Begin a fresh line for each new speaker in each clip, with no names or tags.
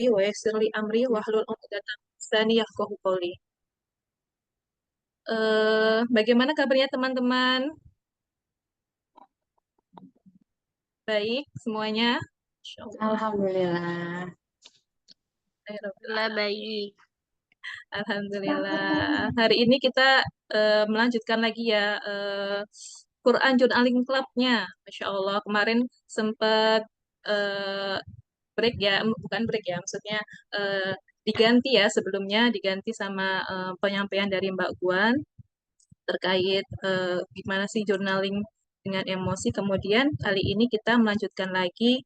wa yassir li amri wahlul 'uqdatam min lisani yafqahu qawli. Bagaimana kabarnya teman-teman? Baik semuanya? Insyaallah.
Alhamdulillah.
Alhamdulillah.
baik.
Alhamdulillah. Hari ini kita melanjutkan lagi ya Quran Journaling Club-nya. Masya Allah, kemarin sempat eh, break ya, bukan break ya, maksudnya diganti ya, sebelumnya diganti sama penyampaian dari Mbak Guan terkait gimana sih journaling dengan emosi. Kemudian kali ini kita melanjutkan lagi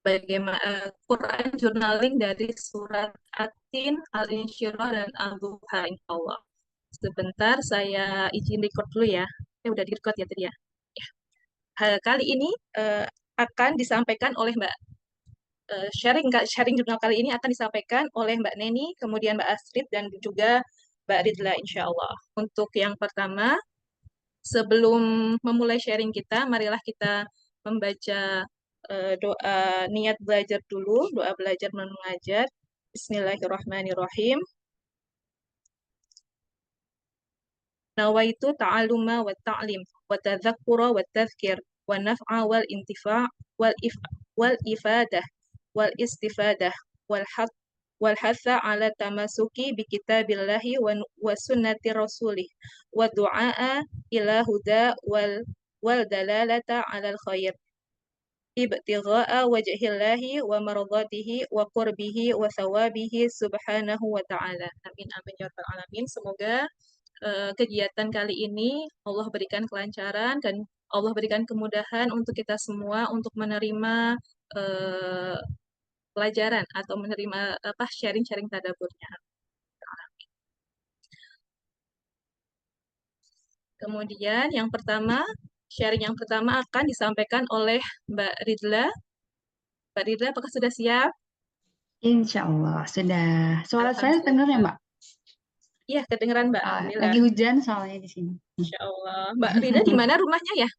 bagaimana Quran journaling dari surat At-Tin, Al-Insyirah, dan Al-Duha, insya Allah. Sebentar, saya izin record dulu ya. Udah di record ya tadi ya. Ya. Kali ini akan disampaikan oleh Mbak sharing jurnal kali ini akan disampaikan oleh Mbak Neni, kemudian Mbak Astrid, dan juga Mbak Ridla, insya Allah. Untuk yang pertama, sebelum memulai sharing kita, marilah kita membaca doa niat belajar dulu, doa belajar mengajar. Bismillahirrahmanirrahim. Nawaitu ta'aluma wa ta'lim wa tadzakkura wa tadhkir wa naf'a wal intifa' wal ifadah wal istifadah wal haq wal hatha ala tamasuki bi kitabillahi wa sunnati rasulih wa du'a'a ila huda wal dalalata ala al khair ibtigha'a wajhillahi wa mardatihi wa qurbihi wa thawabihi subhanahu wa ta'ala. Amin amin ya rabbal alamin. Semoga kegiatan kali ini Allah berikan kelancaran dan Allah berikan kemudahan untuk kita semua untuk menerima eh, pelajaran atau menerima apa sharing-sharing tadaburnya. Kemudian yang pertama, sharing yang pertama akan disampaikan oleh Mbak Ridla. Mbak Ridla, apakah sudah siap?
Insya Allah sudah. Suara saya dengar ya,
Alhamdulillah.
Mbak?
Iya, kedengeran Mbak. Alhamdulillah.
Lagi hujan soalnya di sini.
Insya Allah. Mbak Ridla di mana rumahnya ya?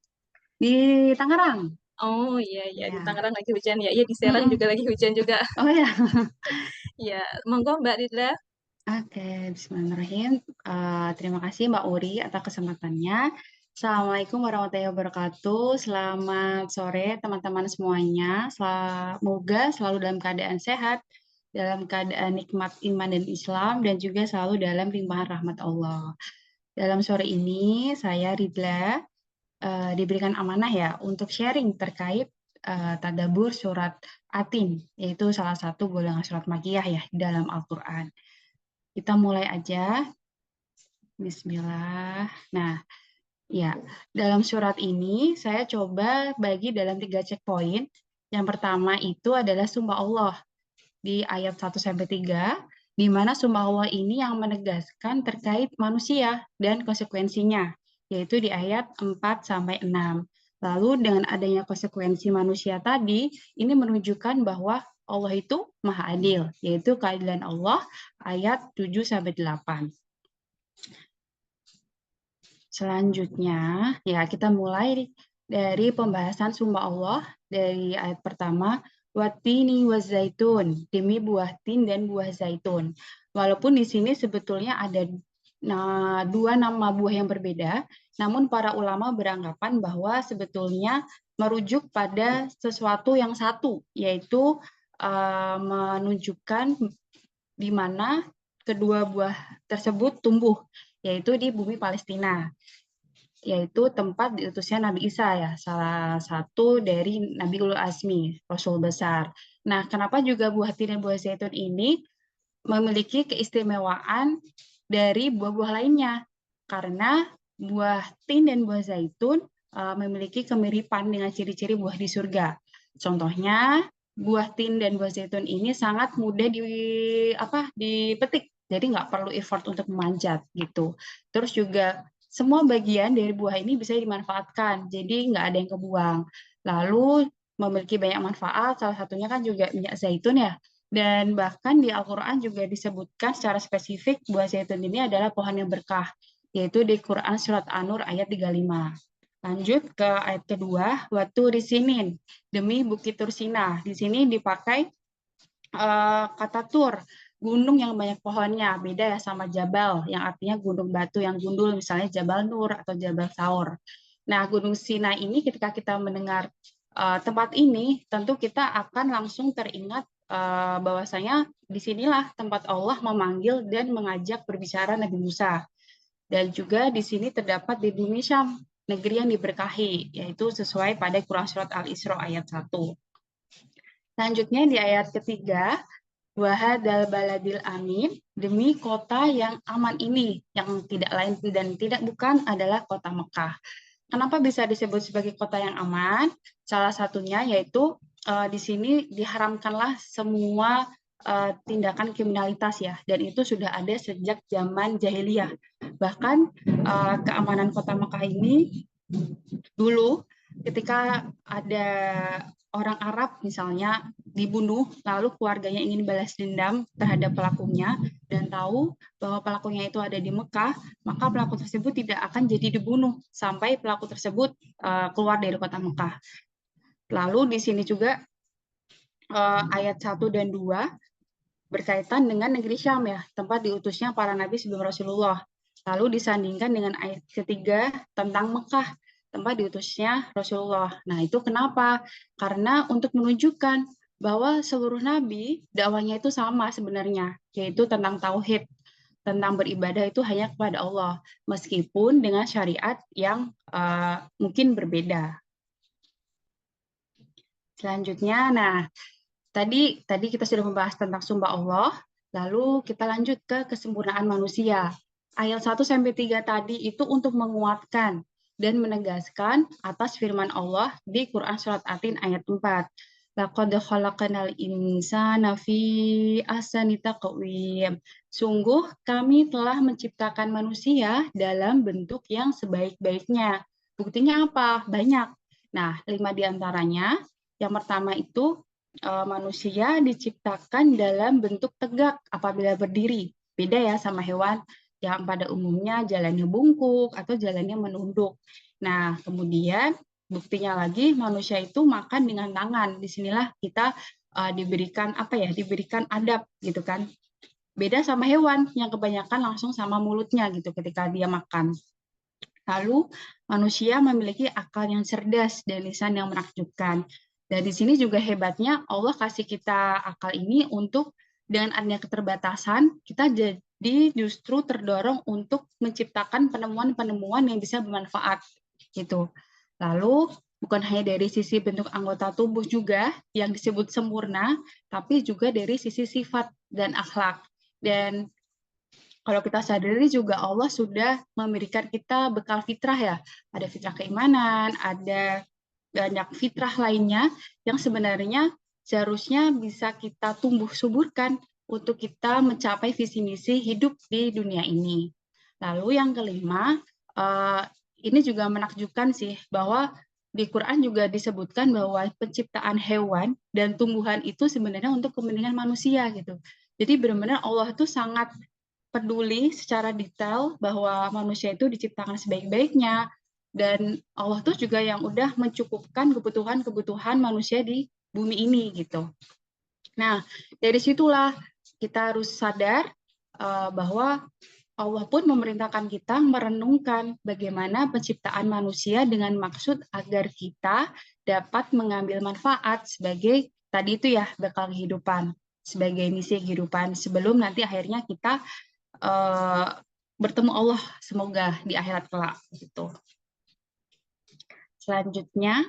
Di Tangerang.
Oh iya, iya. Di
Ya.
Tangerang lagi hujan ya. Iya, di Serang juga lagi hujan juga.
Oh ya.
Ya, monggo Mbak Ridla.
Oke, Bismillahirrahmanirrahim. Terima kasih Mbak Uri atas kesempatannya. Assalamualaikum warahmatullahi wabarakatuh. Selamat sore teman-teman semuanya. Semoga selalu dalam keadaan sehat, dalam keadaan nikmat iman dan Islam, dan juga selalu dalam limpahan rahmat Allah. Dalam sore ini saya Ridla diberikan amanah ya untuk sharing terkait tadabbur surat Atin, yaitu salah satu golongan surat Makkiyah ya di dalam Al-Quran. Kita mulai aja. Bismillah. Nah, ya, dalam surat ini saya coba bagi dalam 3 checkpoint. Yang pertama itu adalah sumpah Allah di ayat 1-3, di mana sumpah Allah ini yang menegaskan terkait manusia dan konsekuensinya, yaitu di ayat 4-6. Lalu dengan adanya konsekuensi manusia tadi, ini menunjukkan bahwa Allah itu Maha Adil, yaitu keadilan Allah ayat 7-8. Selanjutnya, ya kita mulai dari pembahasan sumpah Allah dari ayat pertama, watini wazaitun, demi buah tin dan buah zaitun. Walaupun di sini sebetulnya ada dua nama buah yang berbeda, namun para ulama beranggapan bahwa sebetulnya merujuk pada sesuatu yang satu, yaitu menunjukkan di mana kedua buah tersebut tumbuh, yaitu di bumi Palestina, yaitu tempat diutusnya Nabi Isa ya, salah satu dari Nabi Ulul Azmi, Rasul besar. Nah, kenapa juga buah tin dan buah zaitun ini memiliki keistimewaan dari buah-buah lainnya? Karena buah tin dan buah zaitun memiliki kemiripan dengan ciri-ciri buah di surga. Contohnya, buah tin dan buah zaitun ini sangat mudah dipetik, jadi nggak perlu effort untuk memanjat gitu. Terus juga semua bagian dari buah ini bisa dimanfaatkan, jadi nggak ada yang kebuang. Lalu memiliki banyak manfaat, salah satunya kan juga minyak zaitun ya. Dan bahkan di Al-Quran juga disebutkan secara spesifik buah zaitun ini adalah pohon yang berkah, yaitu di Quran Surat An-Nur ayat 35. Lanjut ke ayat kedua, Waturi Sinin, demi Bukit Tursina. Di sini dipakai kata tur, gunung yang banyak pohonnya, beda ya sama Jabal, yang artinya gunung batu yang gundul, misalnya Jabal Nur atau Jabal Saur. Nah, Gunung Sinai ini ketika kita mendengar tempat ini, tentu kita akan langsung teringat bahwasanya disinilah tempat Allah memanggil dan mengajak berbicara Nabi Musa. Dan juga di sini terdapat di bumi Syam, negeri yang diberkahi, yaitu sesuai pada Quran Surat Al-Isra ayat 1. Selanjutnya di ayat ketiga, Wahadal baladil amin, demi kota yang aman ini, yang tidak lain dan tidak bukan adalah kota Mekah. Kenapa bisa disebut sebagai kota yang aman? Salah satunya yaitu di sini diharamkanlah semua tindakan kriminalitas ya, dan itu sudah ada sejak zaman jahiliyah. Bahkan keamanan kota Mekah ini dulu ketika ada orang Arab misalnya dibunuh, lalu keluarganya ingin balas dendam terhadap pelakunya dan tahu bahwa pelakunya itu ada di Mekah, maka pelaku tersebut tidak akan jadi dibunuh sampai pelaku tersebut keluar dari kota Mekah. Lalu di sini juga ayat 1 dan 2 berkaitan dengan negeri Syam ya, tempat diutusnya para nabi sebelum Rasulullah. Lalu disandingkan dengan ayat ketiga tentang Mekah, tempat diutusnya Rasulullah. Nah, itu kenapa? Karena untuk menunjukkan bahwa seluruh nabi dakwahnya itu sama sebenarnya, yaitu tentang tauhid, tentang beribadah itu hanya kepada Allah, meskipun dengan syariat yang mungkin berbeda. Selanjutnya, nah tadi kita sudah membahas tentang sumpah Allah, lalu kita lanjut ke kesempurnaan manusia. Ayat 1 sampai 3 tadi itu untuk menguatkan dan menegaskan atas firman Allah di Quran surat Atin ayat 4. Laqad khalaqnal insana fi ahsani taqwim. Sungguh kami telah menciptakan manusia dalam bentuk yang sebaik-baiknya. Buktinya apa? Banyak. Nah, 5 diantaranya. Yang pertama itu manusia diciptakan dalam bentuk tegak apabila berdiri. Beda ya sama hewan yang pada umumnya jalannya bungkuk atau jalannya menunduk. Nah, kemudian buktinya lagi manusia itu makan dengan tangan. Disinilah kita diberikan apa ya? Diberikan adab gitu kan. Beda sama hewan yang kebanyakan langsung sama mulutnya gitu ketika dia makan. Lalu manusia memiliki akal yang cerdas dan lisan yang menakjubkan. Dan di sini juga hebatnya Allah kasih kita akal ini untuk dengan adanya keterbatasan, kita jadi justru terdorong untuk menciptakan penemuan-penemuan yang bisa bermanfaat gitu. Lalu bukan hanya dari sisi bentuk anggota tubuh juga yang disebut sempurna, tapi juga dari sisi sifat dan akhlak. Dan kalau kita sadari juga Allah sudah memberikan kita bekal fitrah ya. Ada fitrah keimanan, ada banyak fitrah lainnya yang sebenarnya seharusnya bisa kita tumbuh suburkan untuk kita mencapai visi misi hidup di dunia ini. Lalu yang kelima, ini juga menakjubkan sih bahwa di Quran juga disebutkan bahwa penciptaan hewan dan tumbuhan itu sebenarnya untuk kepentingan manusia gitu. Jadi benar-benar Allah itu sangat peduli secara detail bahwa manusia itu diciptakan sebaik-baiknya dan Allah tuh juga yang udah mencukupkan kebutuhan-kebutuhan manusia di bumi ini gitu. Nah, dari situlah kita harus sadar bahwa Allah pun memerintahkan kita merenungkan bagaimana penciptaan manusia dengan maksud agar kita dapat mengambil manfaat sebagai tadi itu ya bekal kehidupan, sebagai misi kehidupan sebelum nanti akhirnya kita bertemu Allah semoga di akhirat kelak gitu. Selanjutnya,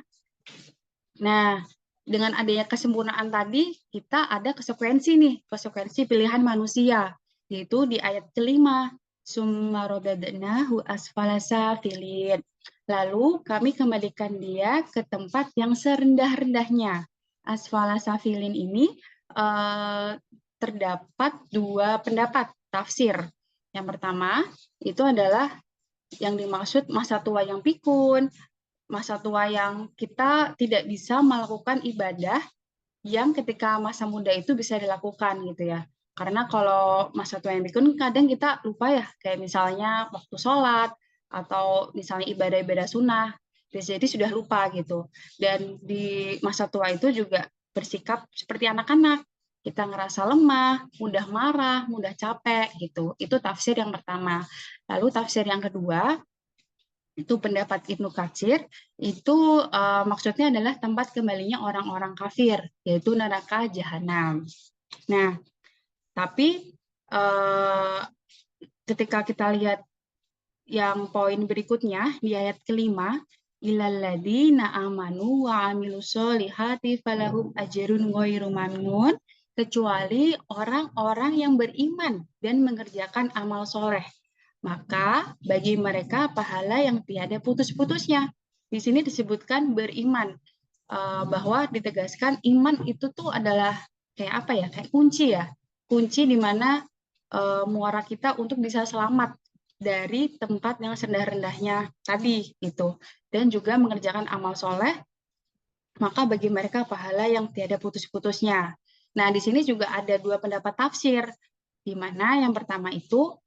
nah dengan adanya kesempurnaan tadi kita ada konsekuensi pilihan manusia yaitu di ayat kelima summa radadnahu asfala safilin. Lalu kami kembalikan dia ke tempat yang serendah-rendahnya. Asfala safilin ini terdapat dua pendapat tafsir. Yang pertama, itu adalah yang dimaksud masa tua yang pikun, masa tua yang kita tidak bisa melakukan ibadah yang ketika masa muda itu bisa dilakukan gitu ya. Karena kalau masa tua yang pikun kadang kita lupa ya, kayak misalnya waktu sholat, atau misalnya ibadah-ibadah sunnah. bisa jadi sudah lupa gitu. Dan di masa tua itu juga bersikap seperti anak-anak. Kita ngerasa lemah, mudah marah, mudah capek gitu. Itu tafsir yang pertama. Lalu tafsir yang kedua, itu pendapat Ibnu Katsir, itu maksudnya adalah tempat kembalinya orang-orang kafir, yaitu neraka jahanam. Nah, tapi ketika kita lihat yang poin berikutnya di ayat kelima, illalladzina amanu wa amilus solihati falahum ajrun ghairu mamnun, kecuali orang-orang yang beriman dan mengerjakan amal soleh, maka bagi mereka pahala yang tiada putus-putusnya. Di sini disebutkan beriman, bahwa ditegaskan iman itu tuh adalah kayak apa ya, kayak kunci ya, kunci di mana muara kita untuk bisa selamat dari tempat yang rendah-rendahnya tadi gitu, dan juga mengerjakan amal soleh, maka bagi mereka pahala yang tiada putus-putusnya. Nah, di sini juga ada dua pendapat tafsir, di mana yang pertama itu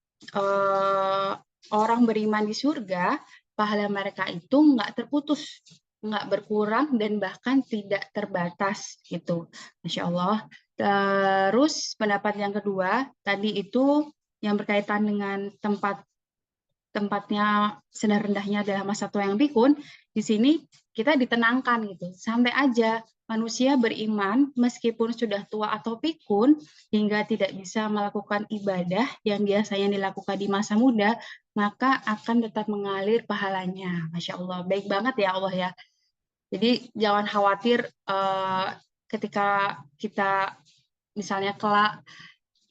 orang beriman di surga, pahala mereka itu nggak terputus, nggak berkurang, dan bahkan tidak terbatas gitu. Masya Allah. Terus pendapat yang kedua, tadi itu yang berkaitan dengan tempatnya rendah-rendahnya adalah masa tua yang pikun, di sini kita ditenangkan gitu. Sampai aja manusia beriman meskipun sudah tua atau pikun hingga tidak bisa melakukan ibadah yang biasanya dilakukan di masa muda, maka akan tetap mengalir pahalanya. Masya Allah, baik banget ya Allah ya. Jadi jangan khawatir ketika kita misalnya kelak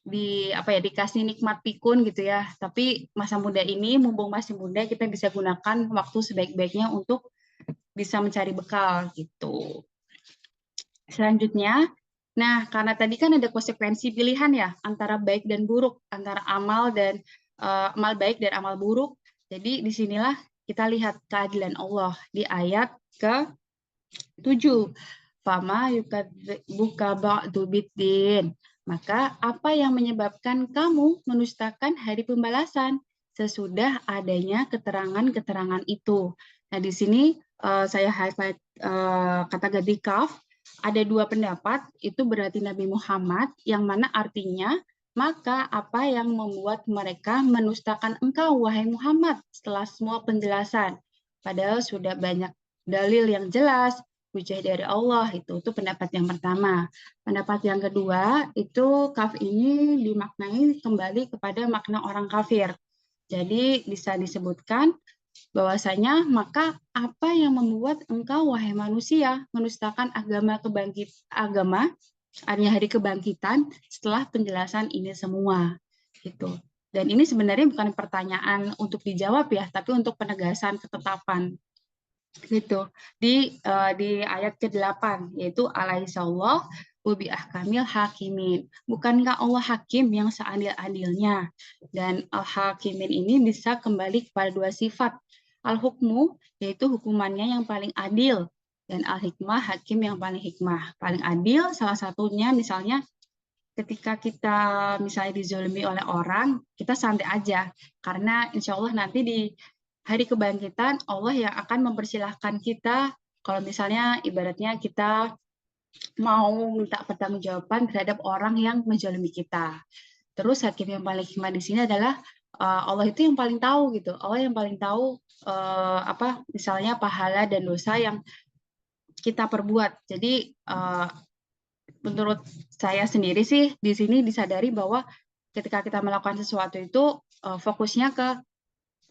dikasih nikmat pikun gitu ya, tapi masa muda ini mumpung masih muda kita bisa gunakan waktu sebaik-baiknya untuk bisa mencari bekal gitu. Selanjutnya, nah karena tadi kan ada konsekuensi pilihan ya antara baik dan buruk, antara amal baik dan amal buruk. Jadi disinilah kita lihat keadilan Allah di ayat ke-7. Fama buka ba'du biddin. Maka apa yang menyebabkan kamu menustakan hari pembalasan sesudah adanya keterangan-keterangan itu. Nah, di sini saya highlight kata ganti kaf. Ada dua pendapat, itu berarti Nabi Muhammad, yang mana artinya, maka apa yang membuat mereka menustakan engkau, wahai Muhammad, setelah semua penjelasan. Padahal sudah banyak dalil yang jelas, hujah dari Allah, itu pendapat yang pertama. Pendapat yang kedua, itu kaf ini dimaknai kembali kepada makna orang kafir. Jadi bisa disebutkan bahwasanya maka apa yang membuat engkau wahai manusia menustakan agama hanya hari kebangkitan setelah penjelasan ini semua gitu. Dan ini sebenarnya bukan pertanyaan untuk dijawab ya, tapi untuk penegasan ketetapan gitu di ayat ke-8, yaitu alaihissallah ubi ahkamil hakimin. Bukankah Allah hakim yang seadil-adilnya? Dan al-hakimin ini bisa kembali kepada dua sifat. Al-hukmu, yaitu hukumannya yang paling adil, dan al-hikmah, hakim yang paling hikmah. Paling adil salah satunya misalnya ketika kita misalnya dizolimi oleh orang, kita santai aja. Karena insya Allah nanti di hari kebangkitan, Allah yang akan mempersilahkan kita, kalau misalnya ibaratnya kita mau minta pertanggungjawaban terhadap orang yang menzalimi kita. Terus hakim yang paling hikmah di sini adalah Allah itu yang paling tahu gitu. Allah yang paling tahu apa misalnya pahala dan dosa yang kita perbuat. Jadi menurut saya sendiri sih di sini disadari bahwa ketika kita melakukan sesuatu itu fokusnya ke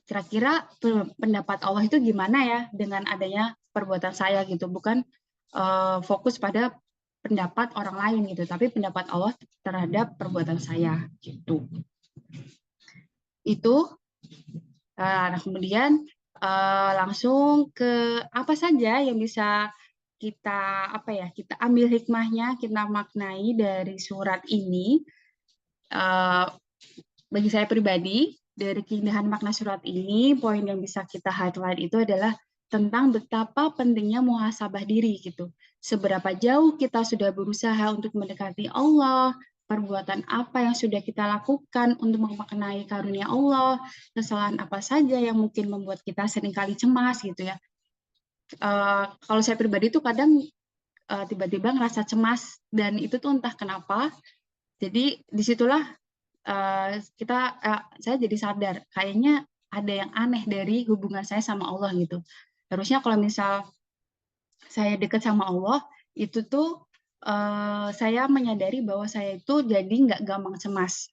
kira-kira pendapat Allah itu gimana ya dengan adanya perbuatan saya gitu, bukan fokus pada pendapat orang lain gitu, tapi pendapat Allah terhadap perbuatan saya gitu. Itu nah kemudian langsung ke apa saja yang bisa kita kita ambil hikmahnya, kita maknai dari surat ini. Bagi saya pribadi, dari keindahan makna surat ini, poin yang bisa kita highlight itu adalah tentang betapa pentingnya muhasabah diri gitu. Seberapa jauh kita sudah berusaha untuk mendekati Allah, perbuatan apa yang sudah kita lakukan untuk memaknai karunia Allah, kesalahan apa saja yang mungkin membuat kita seringkali cemas gitu ya. Kalau saya pribadi tuh kadang tiba-tiba ngerasa cemas dan itu tuh entah kenapa. Jadi disitulah saya jadi sadar kayaknya ada yang aneh dari hubungan saya sama Allah gitu. Harusnya kalau misal saya dekat sama Allah itu tuh saya menyadari bahwa saya itu jadi nggak gampang cemas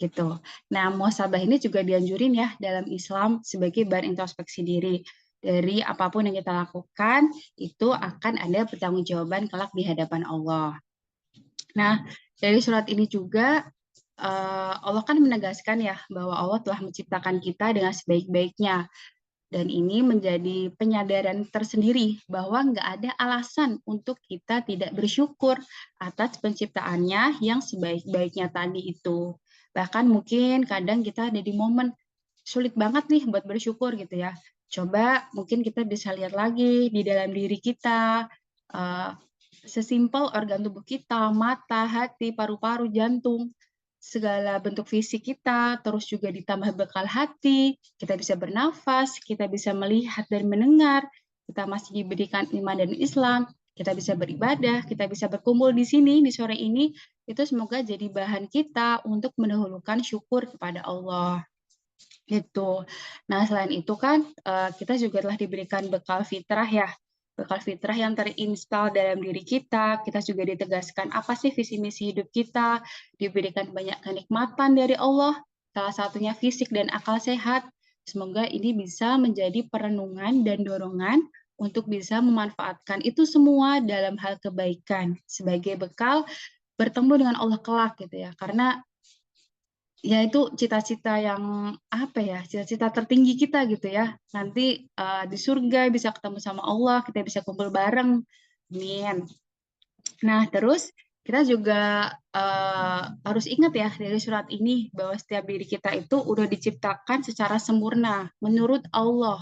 gitu. Nah, muhasabah ini juga dianjurin ya dalam Islam sebagai bahan introspeksi diri. Dari apapun yang kita lakukan, itu akan ada pertanggungjawaban kelak di hadapan Allah. Nah, dari surat ini juga Allah kan menegaskan ya bahwa Allah telah menciptakan kita dengan sebaik-baiknya. Dan ini menjadi penyadaran tersendiri bahwa nggak ada alasan untuk kita tidak bersyukur atas penciptaannya yang sebaik-baiknya tadi itu. Bahkan mungkin kadang kita ada di momen sulit banget nih buat bersyukur gitu ya. Coba mungkin kita bisa lihat lagi di dalam diri kita, uh, sesimpel organ tubuh kita, mata, hati, paru-paru, jantung, segala bentuk fisik kita, terus juga ditambah bekal hati, kita bisa bernafas, kita bisa melihat dan mendengar, kita masih diberikan iman dan Islam, kita bisa beribadah, kita bisa berkumpul di sini di sore ini, itu semoga jadi bahan kita untuk mendahulukan syukur kepada Allah gitu. Nah, selain itu kan kita juga telah diberikan bekal fitrah ya. Bekal fitrah yang terinstal dalam diri kita. Kita juga ditegaskan apa sih visi misi hidup kita, diberikan banyak kenikmatan dari Allah, salah satunya fisik dan akal sehat. Semoga ini bisa menjadi perenungan dan dorongan untuk bisa memanfaatkan itu semua dalam hal kebaikan sebagai bekal bertemu dengan Allah kelak gitu ya. Karena ya itu cita-cita yang apa ya, cita-cita tertinggi kita gitu ya. Nanti di surga bisa ketemu sama Allah, kita bisa kumpul bareng. Amin. Nah, terus kita juga harus ingat ya dari surat ini bahwa setiap diri kita itu udah diciptakan secara sempurna menurut Allah.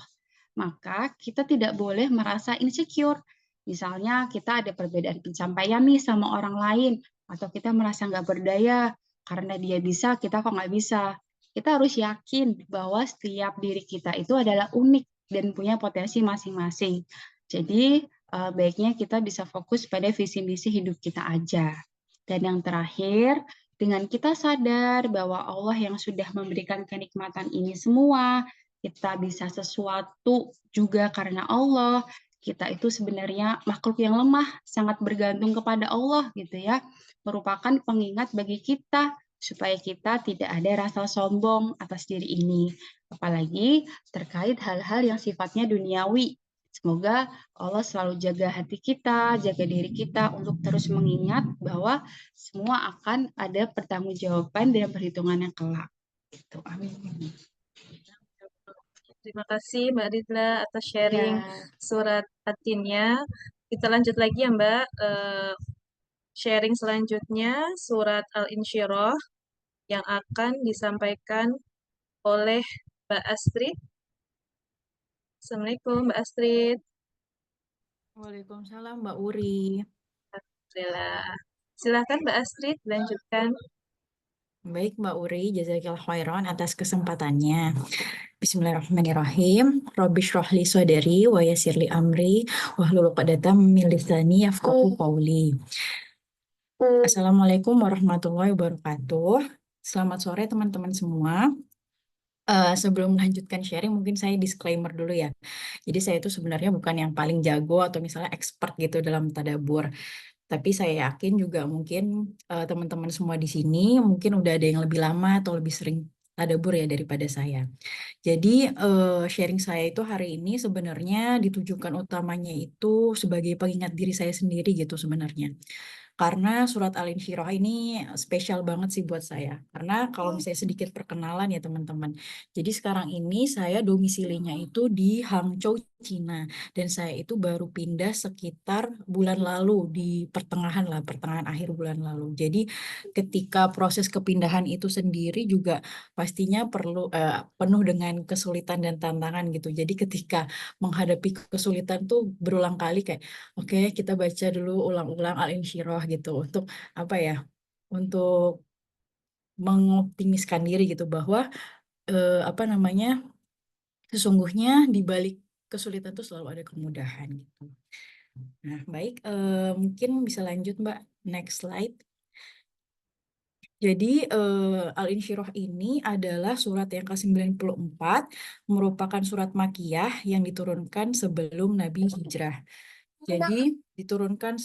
Maka kita tidak boleh merasa insecure. Misalnya kita ada perbedaan pencapaian nih sama orang lain, atau kita merasa nggak berdaya karena dia bisa, kita kok nggak bisa. Kita harus yakin bahwa setiap diri kita itu adalah unik dan punya potensi masing-masing. Jadi baiknya kita bisa fokus pada visi misi hidup kita aja. Dan yang terakhir, dengan kita sadar bahwa Allah yang sudah memberikan kenikmatan ini semua, kita bisa sesuatu juga karena Allah. Kita itu sebenarnya makhluk yang lemah, sangat bergantung kepada Allah gitu ya. Merupakan pengingat bagi kita supaya kita tidak ada rasa sombong atas diri ini. Apalagi terkait hal-hal yang sifatnya duniawi. Semoga Allah selalu jaga hati kita, jaga diri kita untuk terus mengingat bahwa semua akan ada pertanggungjawaban dan perhitungan yang kelak. Gitu. Amin.
Terima kasih Mbak Ridla atas
Ya,
sharing surat At-Tinnya. Kita lanjut lagi ya Mbak. Sharing selanjutnya surat Al-Insyirah yang akan disampaikan oleh Mbak Astrid. Assalamualaikum Mbak Astrid.
Waalaikumsalam Mbak Uri.
Alhamdulillah. Silakan Mbak Astrid lanjutkan.
Baik Mbak Uri, jazakillah khairan atas kesempatannya. Bismillahirrahmanirrahim. Rabbi shrahli sodari wa yassirli amri wahlul 'uqdatam min lisani yafqahu qawli. Assalamualaikum warahmatullahi wabarakatuh. Selamat sore teman-teman semua. Sebelum melanjutkan sharing, mungkin saya disclaimer dulu ya. Jadi saya itu sebenarnya bukan yang paling jago atau misalnya expert gitu dalam tadabur. Tapi saya yakin juga mungkin teman-teman semua di sini mungkin udah ada yang lebih lama atau lebih sering tadabbur ya daripada saya. Jadi sharing saya itu hari ini sebenarnya ditujukan utamanya itu sebagai pengingat diri saya sendiri gitu sebenarnya. Karena surat Al-Insyirah ini spesial banget sih buat saya. Karena kalau misalnya sedikit perkenalan ya teman-teman. Jadi sekarang ini saya domisilinya itu di Hangzhou, Cina. Dan saya itu baru pindah sekitar bulan lalu, di pertengahan lah, pertengahan akhir bulan lalu. Jadi ketika proses kepindahan itu sendiri juga pastinya perlu penuh dengan kesulitan dan tantangan gitu. Jadi ketika menghadapi kesulitan tuh berulang kali kayak, oke, kita baca dulu ulang-ulang Al-Insyirah gitu untuk apa ya? Untuk mengoptimiskan diri gitu bahwa apa namanya? Sesungguhnya di balik kesulitan itu selalu ada kemudahan gitu. Nah, baik, mungkin bisa lanjut Mbak, next slide. Jadi Al-Insyirah ini adalah surat yang ke-94, merupakan surat Makkiyah yang diturunkan sebelum Nabi hijrah. Jadi diturunkan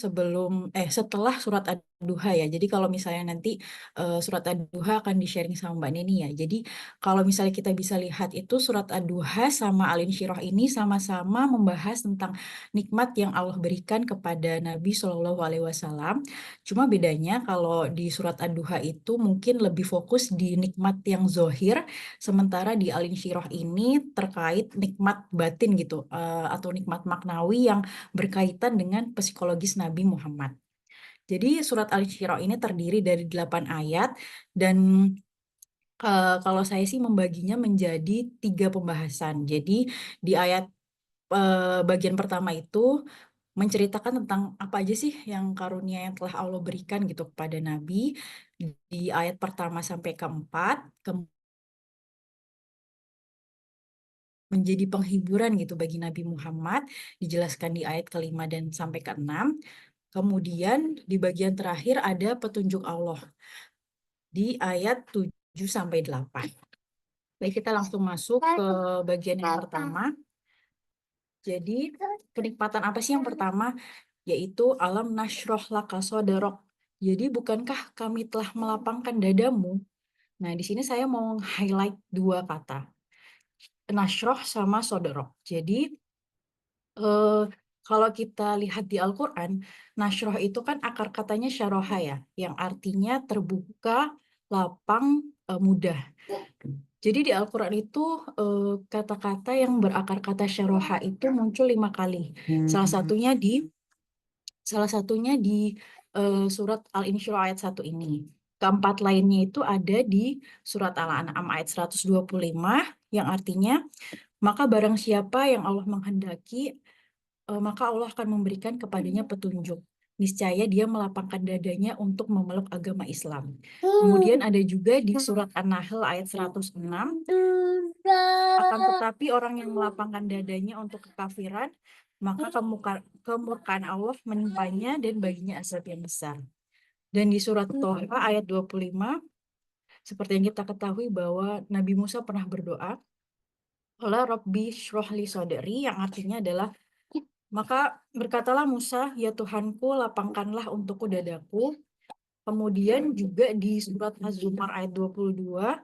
setelah surat Ad-Duha ya. Jadi kalau misalnya nanti surat Ad-Duha akan di-sharing sama Mbak Neni ya. Jadi kalau misalnya kita bisa lihat itu surat Ad-Duha sama Al-Insyirah ini sama-sama membahas tentang nikmat yang Allah berikan kepada Nabi Shallallahu Alaihi Wasallam. Cuma bedanya kalau di surat Ad-Duha itu mungkin lebih fokus di nikmat yang zohir, sementara di Al-Insyirah ini terkait nikmat batin gitu, atau nikmat maknawi yang berkaitan dengan psikologis Nabi Muhammad. Jadi surat Al-Insyirah ini terdiri dari 8 ayat dan kalau saya sih membaginya menjadi 3 pembahasan. Jadi di ayat bagian pertama itu menceritakan tentang apa aja sih yang karunia yang telah Allah berikan gitu kepada Nabi di ayat pertama sampai keempat, menjadi penghiburan gitu bagi Nabi Muhammad, dijelaskan di ayat kelima dan sampai keenam. Kemudian di bagian terakhir ada petunjuk Allah di ayat 7 sampai 8. Baik, kita langsung masuk ke bagian yang pertama. Jadi, kenikmatan apa sih yang pertama? Yaitu alam nasroh laka sodarok. Jadi, bukankah kami telah melapangkan dadamu? Nah, di sini saya mau highlight 2 kata. Nasroh sama sodarok. Jadi, eh, kalau kita lihat di Al-Quran, nasroh itu kan akar katanya syaroha ya, yang artinya terbuka, lapang, mudah. Jadi di Al-Quran itu kata-kata yang berakar kata syaroha itu muncul 5 kali. Salah satunya di surat Al-Insyirah ayat 1 ini. Keempat lainnya itu ada di surat Al-An'am ayat 125 yang artinya, maka barang siapa yang Allah menghendaki, maka Allah akan memberikan kepadanya petunjuk. Niscaya dia melapangkan dadanya untuk memeluk agama Islam. Kemudian ada juga di surat An-Nahl ayat 106. Akan tetapi orang yang melapangkan dadanya untuk kekafiran, maka kemurkaan Allah menimpanya dan baginya azab yang besar. Dan di surat Thaha ayat 25, seperti yang kita ketahui bahwa Nabi Musa pernah berdoa, "Qala Rabbi shrah li sadri," yang artinya adalah, maka berkatalah Musa, "Ya Tuhanku, lapangkanlah untukku dadaku." Kemudian juga di surat Az-Zumar ayat 22,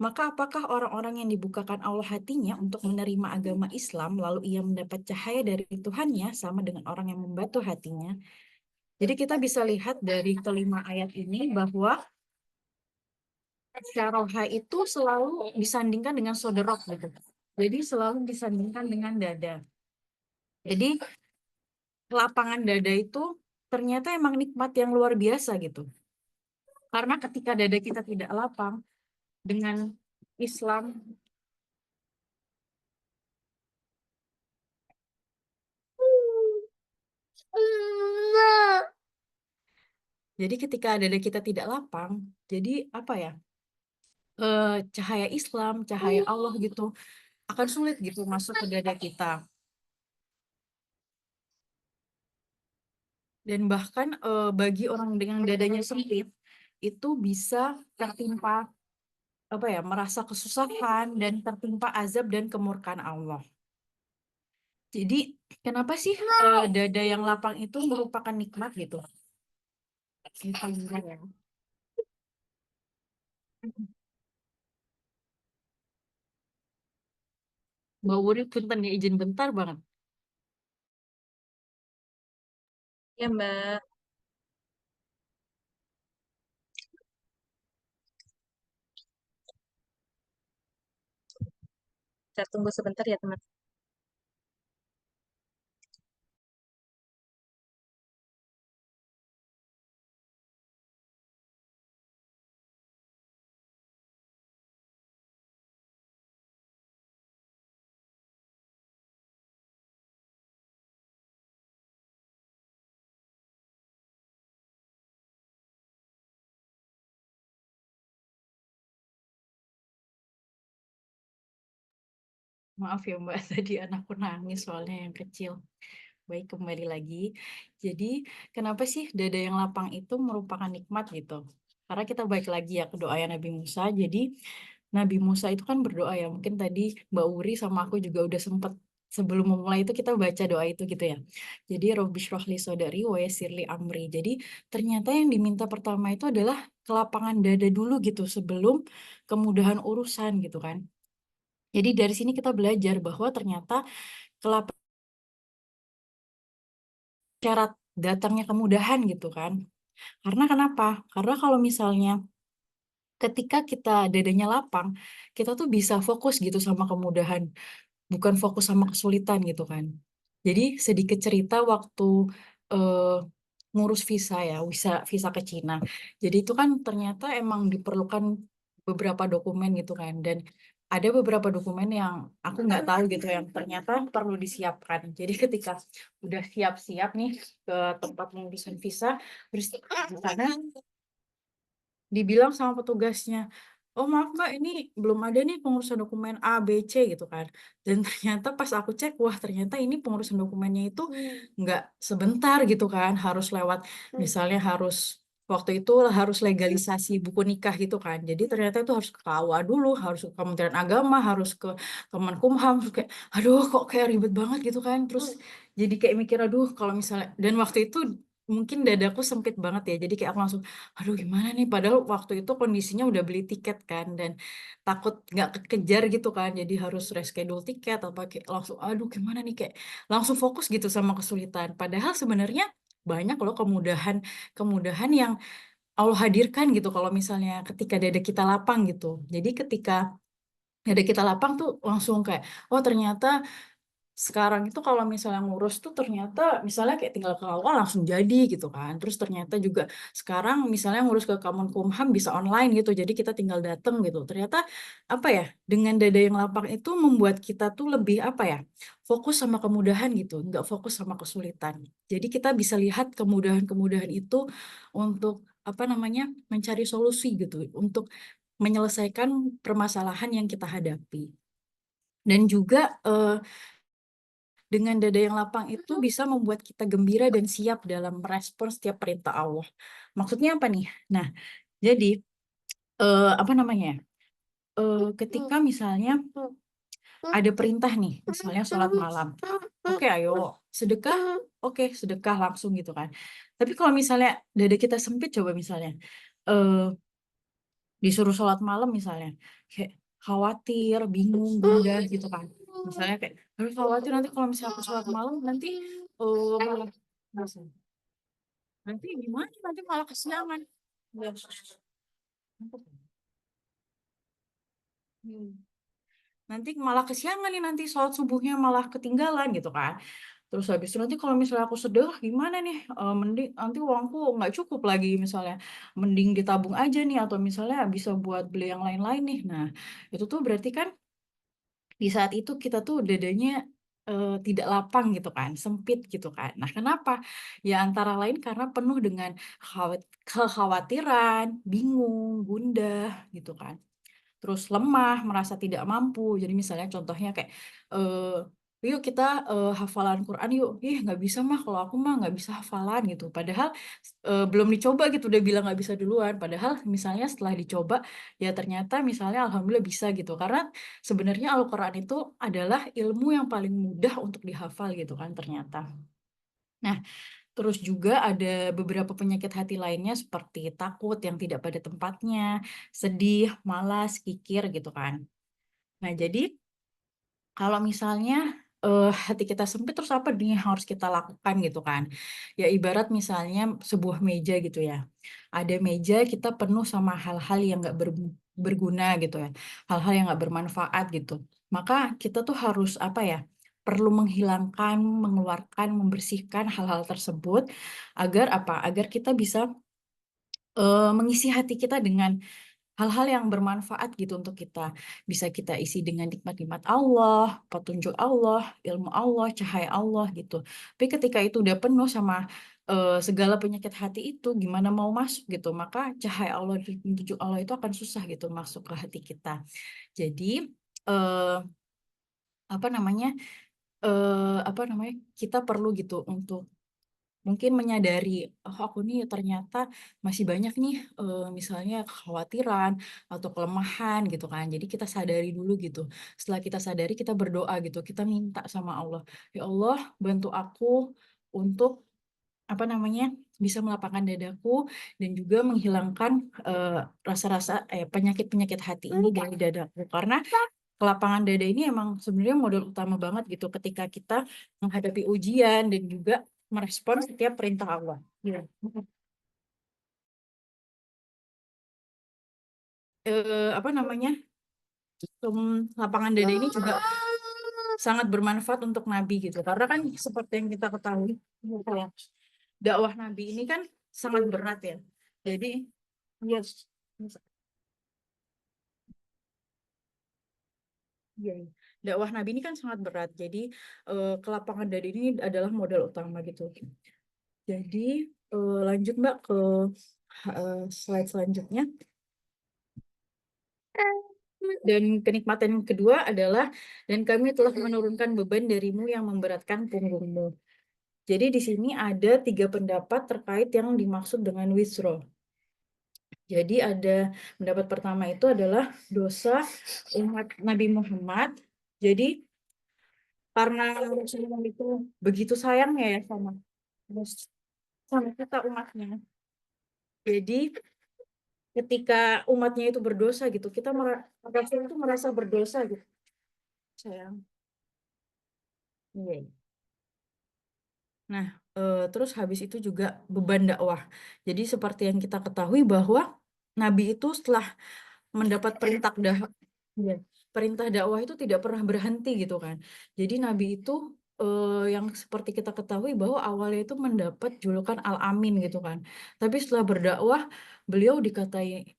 maka apakah orang-orang yang dibukakan Allah hatinya untuk menerima agama Islam, lalu ia mendapat cahaya dari Tuhannya, sama dengan orang yang membatu hatinya. Jadi kita bisa lihat dari kelima ayat ini bahwa syaroha itu selalu disandingkan dengan soderok gitu. Jadi selalu disandingkan dengan dada. Jadi lapangan dada itu ternyata emang nikmat yang luar biasa gitu. Karena ketika dada kita tidak lapang dengan Islam, jadi ketika dada kita tidak lapang, jadi apa ya? Cahaya Islam, cahaya Allah gitu akan sulit gitu masuk ke dada kita. Dan bahkan bagi orang dengan dadanya sempit itu bisa tertimpa merasa kesusahan dan tertimpa azab dan kemurkaan Allah. Jadi kenapa sih dada yang lapang itu merupakan nikmat gitu? Ya. Mbak Wuri punten ya, izin bentar banget.
Ya, Mbak. Kita tunggu sebentar ya, teman.
Maaf ya Mbak, tadi anakku nangis soalnya yang kecil. Baik, kembali lagi. Jadi, kenapa sih dada yang lapang itu merupakan nikmat gitu? Karena kita balik lagi ya ke doa Nabi Musa. Jadi, Nabi Musa itu kan berdoa ya. Mungkin tadi Mbak Uri sama aku juga udah sempet sebelum memulai itu kita baca doa itu gitu ya. Jadi, Robbi shrahli sodari wa yassirli amri. Jadi, ternyata yang diminta pertama itu adalah kelapangan dada dulu gitu sebelum kemudahan urusan gitu kan. Jadi dari sini kita belajar bahwa ternyata kelapa syarat datangnya kemudahan gitu kan. Karena kenapa? Karena kalau misalnya ketika kita dadanya lapang, kita tuh bisa fokus gitu sama kemudahan, bukan fokus sama kesulitan gitu kan. Jadi sedikit cerita waktu eh, ngurus visa ya, visa ke Cina. Jadi itu kan ternyata emang diperlukan beberapa dokumen gitu kan. Dan ada beberapa dokumen yang aku nggak tahu gitu yang ternyata perlu disiapkan. Jadi ketika udah siap-siap nih ke tempat pengurusan visa, terus di sana dibilang sama petugasnya, oh maaf Mbak, ini belum ada nih pengurusan dokumen A, B, C gitu kan. Dan ternyata pas aku cek, wah ternyata ini pengurusan dokumennya itu nggak sebentar gitu kan, harus lewat, misalnya harus, waktu itu harus legalisasi buku nikah gitu kan. Jadi ternyata itu harus ke KUA dulu, harus ke Kementerian Agama, harus ke Kemenkumham, terus kayak, aduh kok kayak ribet banget gitu kan. Terus jadi kayak mikir, aduh kalau misalnya, dan waktu itu mungkin dadaku sempit banget ya, jadi kayak aku langsung, aduh gimana nih, padahal waktu itu kondisinya udah beli tiket kan, dan takut nggak kekejar gitu kan, jadi harus reschedule tiket atau kayak langsung, aduh gimana nih, kayak langsung fokus gitu sama kesulitan. Padahal sebenarnya banyak loh kemudahan kemudahan yang Allah hadirkan gitu kalau misalnya ketika dada kita lapang gitu. Jadi ketika dada kita lapang tuh langsung kayak, oh ternyata sekarang itu kalau misalnya ngurus tuh ternyata misalnya kayak tinggal ke awal langsung jadi gitu kan. Terus ternyata juga sekarang misalnya ngurus ke Kemenkumham bisa online gitu. Jadi kita tinggal datang gitu. Ternyata apa ya, dengan dada yang lapang itu membuat kita tuh lebih apa ya, fokus sama kemudahan gitu, nggak fokus sama kesulitan. Jadi kita bisa lihat kemudahan-kemudahan itu untuk apa namanya, mencari solusi gitu, untuk menyelesaikan permasalahan yang kita hadapi. Dan juga dengan dada yang lapang itu bisa membuat kita gembira dan siap dalam merespons setiap perintah Allah. Maksudnya apa nih? Nah, jadi apa namanya ya? Ketika misalnya ada perintah nih, misalnya sholat malam. Oke, ayo sedekah. Oke, sedekah langsung gitu kan. Tapi kalau misalnya dada kita sempit, coba misalnya eh, disuruh sholat malam misalnya, kayak khawatir, bingung, gundah gitu kan. Misalnya kayak, harus khawatir nanti kalau misalnya aku sholat malam nanti malah nanti gimana, nanti malah kesiangan. Ya. Hmm. Nanti malah kesiangan nih, nanti sholat subuhnya malah ketinggalan gitu kan. Terus habis itu nanti kalau misalnya aku sedekah gimana nih? Mending nanti uangku nggak cukup lagi misalnya. Mending ditabung aja nih, atau misalnya bisa buat beli yang lain-lain nih. Nah, itu tuh berarti kan di saat itu kita tuh dadanya tidak lapang gitu kan, sempit gitu kan. Nah, kenapa? Ya antara lain karena penuh dengan kekhawatiran, bingung, gundah gitu kan. Terus lemah, merasa tidak mampu. Jadi misalnya contohnya kayak, yuk kita hafalan Quran yuk. Ih nggak bisa mah, kalau aku mah nggak bisa hafalan gitu. Padahal belum dicoba gitu, udah bilang nggak bisa duluan. Padahal misalnya setelah dicoba, ya ternyata misalnya alhamdulillah bisa gitu. Karena sebenarnya Al-Quran itu adalah ilmu yang paling mudah untuk dihafal gitu kan ternyata. Nah, terus juga ada beberapa penyakit hati lainnya seperti takut yang tidak pada tempatnya, sedih, malas, kikir gitu kan. Nah, jadi kalau misalnya hati kita sempit, terus apa nih yang harus kita lakukan gitu kan? Ya ibarat misalnya sebuah meja gitu ya. Ada meja kita penuh sama hal-hal yang nggak berguna gitu ya. Hal-hal yang nggak bermanfaat gitu. Maka kita tuh harus apa ya? Perlu menghilangkan, mengeluarkan, membersihkan hal-hal tersebut agar apa? Agar kita bisa mengisi hati kita dengan hal-hal yang bermanfaat gitu untuk kita. Bisa kita isi dengan nikmat-nikmat Allah, petunjuk Allah, ilmu Allah, cahaya Allah gitu. Tapi ketika itu udah penuh sama segala penyakit hati itu, gimana mau masuk gitu? Maka cahaya Allah dan petunjuk Allah itu akan susah gitu masuk ke hati kita. Jadi eh, apa namanya kita perlu gitu untuk mungkin menyadari, oh aku nih ternyata masih banyak nih misalnya kekhawatiran atau kelemahan gitu kan. Jadi kita sadari dulu gitu. Setelah kita sadari kita berdoa gitu. Kita minta sama Allah, ya Allah bantu aku untuk bisa melapangkan dadaku dan juga menghilangkan rasa-rasa penyakit-penyakit hati ini dari dadaku. Karena kelapangan dada ini emang sebenarnya modal utama banget gitu ketika kita menghadapi ujian dan juga merespon setiap perintah Allah. Iya. Lapangan dada ini juga sangat bermanfaat untuk Nabi gitu. Karena kan seperti yang kita ketahui, dakwah Nabi ini kan sangat berat ya. Jadi, yes. Iya, iya. Dakwah Nabi ini kan sangat berat. Jadi kelapangan dada ini adalah modal utama gitu. Jadi lanjut Mbak ke slide selanjutnya. Dan kenikmatan yang kedua adalah dan kami telah menurunkan beban darimu yang memberatkan punggungmu. Jadi di sini ada 3 pendapat terkait yang dimaksud dengan wisro. Jadi ada pendapat pertama itu adalah dosa umat Nabi Muhammad. Jadi karena Rasulullah itu begitu sayangnya ya sama kita umatnya. Jadi ketika umatnya itu berdosa gitu, Rasul itu merasa berdosa gitu. Sayang. Iya. Nah, terus habis itu juga beban dakwah. Jadi seperti yang kita ketahui bahwa Nabi itu setelah mendapat ya, perintah dakwah itu tidak pernah berhenti gitu kan. Jadi Nabi itu yang seperti kita ketahui bahwa awalnya itu mendapat julukan Al-Amin gitu kan. Tapi setelah berdakwah, beliau dikatai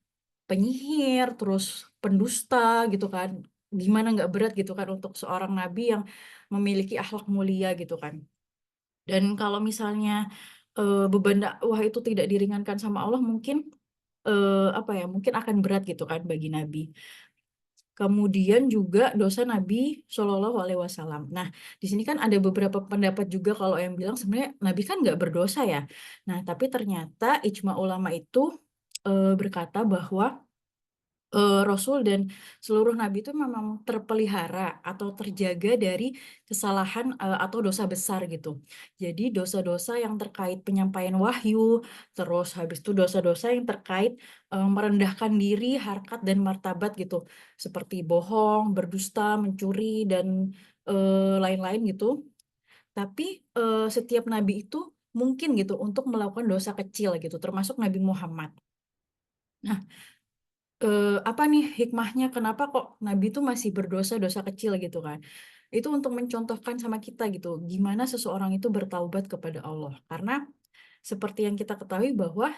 penyihir, terus pendusta gitu kan. Gimana nggak berat gitu kan untuk seorang Nabi yang memiliki akhlak mulia gitu kan. Dan kalau misalnya beban dakwah itu tidak diringankan sama Allah, mungkin mungkin akan berat gitu kan bagi Nabi. Kemudian juga dosa Nabi Shallallahu Alaihi Wasallam. Nah, di sini kan ada beberapa pendapat juga kalau yang bilang sebenarnya Nabi kan nggak berdosa ya. Nah, tapi ternyata ijma ulama itu berkata bahwa Rasul dan seluruh nabi itu memang terpelihara atau terjaga dari kesalahan atau dosa besar gitu. Jadi dosa-dosa yang terkait penyampaian wahyu, terus habis itu dosa-dosa yang terkait merendahkan diri, harkat dan martabat gitu, seperti bohong, berdusta, mencuri dan lain-lain gitu. Tapi setiap nabi itu mungkin gitu untuk melakukan dosa kecil gitu, termasuk Nabi Muhammad. Nah, apa nih hikmahnya kenapa kok Nabi itu masih berdosa-dosa kecil gitu kan. Itu untuk mencontohkan sama kita gitu, gimana seseorang itu bertaubat kepada Allah. Karena seperti yang kita ketahui bahwa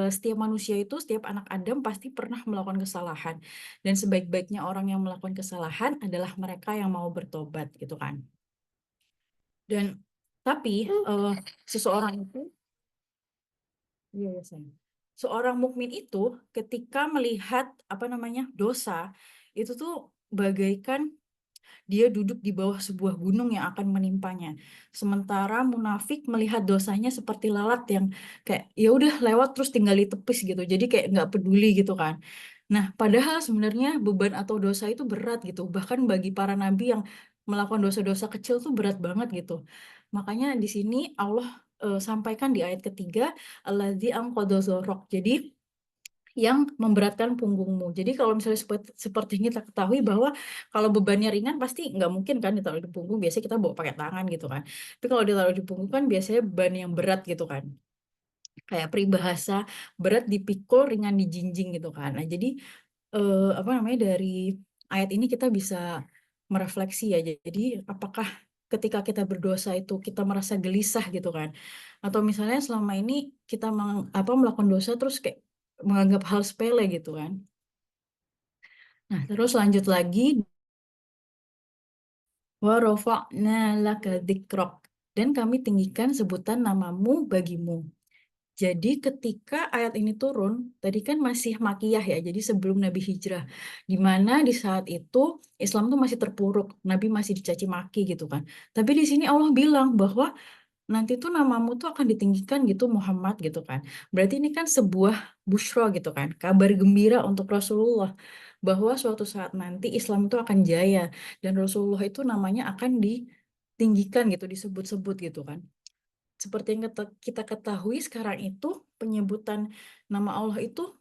setiap manusia itu, setiap anak Adam pasti pernah melakukan kesalahan. Dan sebaik-baiknya orang yang melakukan kesalahan adalah mereka yang mau bertobat gitu kan. Dan tapi seseorang itu, iya ya sayang. Seorang mukmin itu ketika melihat dosa itu tuh bagaikan dia duduk di bawah sebuah gunung yang akan menimpanya. Sementara munafik melihat dosanya seperti lalat yang kayak ya udah lewat terus tinggal ditepis gitu. Jadi kayak nggak peduli gitu kan. Nah, padahal sebenarnya beban atau dosa itu berat gitu. Bahkan bagi para nabi yang melakukan dosa-dosa kecil tuh berat banget gitu. Makanya di sini Allah sampaikan di ayat ketiga, Alladzi anqadha dzahrak. Jadi yang memberatkan punggungmu. Jadi kalau misalnya seperti yang kita ketahui bahwa kalau bebannya ringan pasti nggak mungkin kan ditaruh di punggung. Biasanya kita bawa pakai tangan gitu kan. Tapi kalau ditaruh di punggung kan biasanya beban yang berat gitu kan. Kayak peribahasa berat dipikul, ringan dijinjing gitu kan. Nah jadi dari ayat ini kita bisa merefleksi ya. Jadi apakah ketika kita berdosa itu kita merasa gelisah gitu kan? Atau misalnya selama ini kita melakukan dosa terus kayak menganggap hal sepele gitu kan? Nah, terus lanjut lagi wa rafa'na laka dzikrok dan kami tinggikan sebutan namamu bagimu. Jadi ketika ayat ini turun, tadi kan masih Makkiyah ya, jadi sebelum Nabi hijrah. Di mana di saat itu Islam tuh masih terpuruk, Nabi masih dicaci maki gitu kan. Tapi di sini Allah bilang bahwa nanti tuh namamu tuh akan ditinggikan gitu Muhammad gitu kan. Berarti ini kan sebuah busyra gitu kan, kabar gembira untuk Rasulullah bahwa suatu saat nanti Islam itu akan jaya dan Rasulullah itu namanya akan ditinggikan gitu, disebut-sebut gitu kan. Seperti yang kita ketahui sekarang itu penyebutan nama Allah itu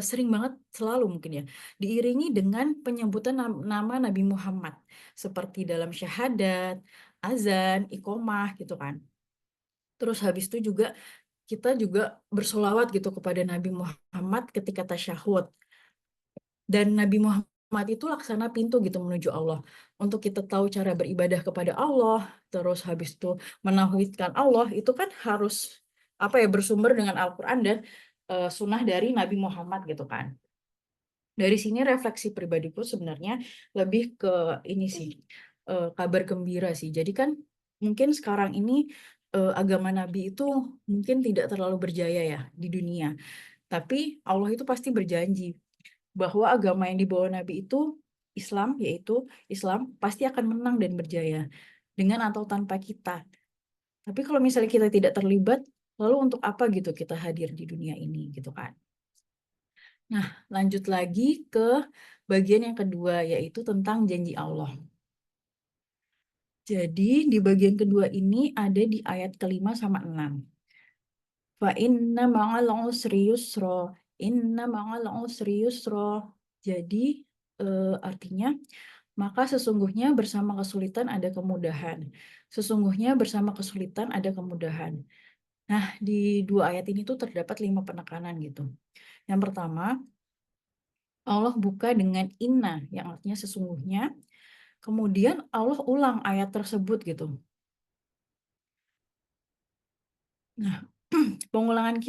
sering banget selalu mungkin ya diiringi dengan penyebutan nama Nabi Muhammad seperti dalam syahadat, azan, iqomah gitu kan. Terus habis itu juga kita juga bersolawat gitu kepada Nabi Muhammad ketika tasyahud. Dan Nabi Muhammad itu laksana pintu gitu menuju Allah. Untuk kita tahu cara beribadah kepada Allah, terus habis itu menauhidkan Allah, itu kan harus bersumber dengan Al-Quran dan sunnah dari Nabi Muhammad gitu kan. Dari sini refleksi pribadiku sebenarnya lebih ke ini sih, kabar gembira sih. Jadi kan mungkin sekarang ini agama Nabi itu mungkin tidak terlalu berjaya ya di dunia. Tapi Allah itu pasti berjanji bahwa agama yang dibawa Nabi itu Islam, yaitu Islam pasti akan menang dan berjaya dengan atau tanpa kita. Tapi kalau misalnya kita tidak terlibat, lalu untuk apa gitu kita hadir di dunia ini gitu kan. Nah, lanjut lagi ke bagian yang kedua, yaitu tentang janji Allah. Jadi di bagian kedua ini ada di ayat kelima sama 6. Fa inna ma'al usri yusra. Inna ma'al usri yusra. Jadi artinya maka sesungguhnya bersama kesulitan ada kemudahan. Sesungguhnya bersama kesulitan ada kemudahan. Nah, di dua ayat ini tuh terdapat 5 penekanan gitu. Yang pertama, Allah buka dengan inna, yang artinya sesungguhnya. Kemudian Allah ulang ayat tersebut gitu. Nah, pengulangan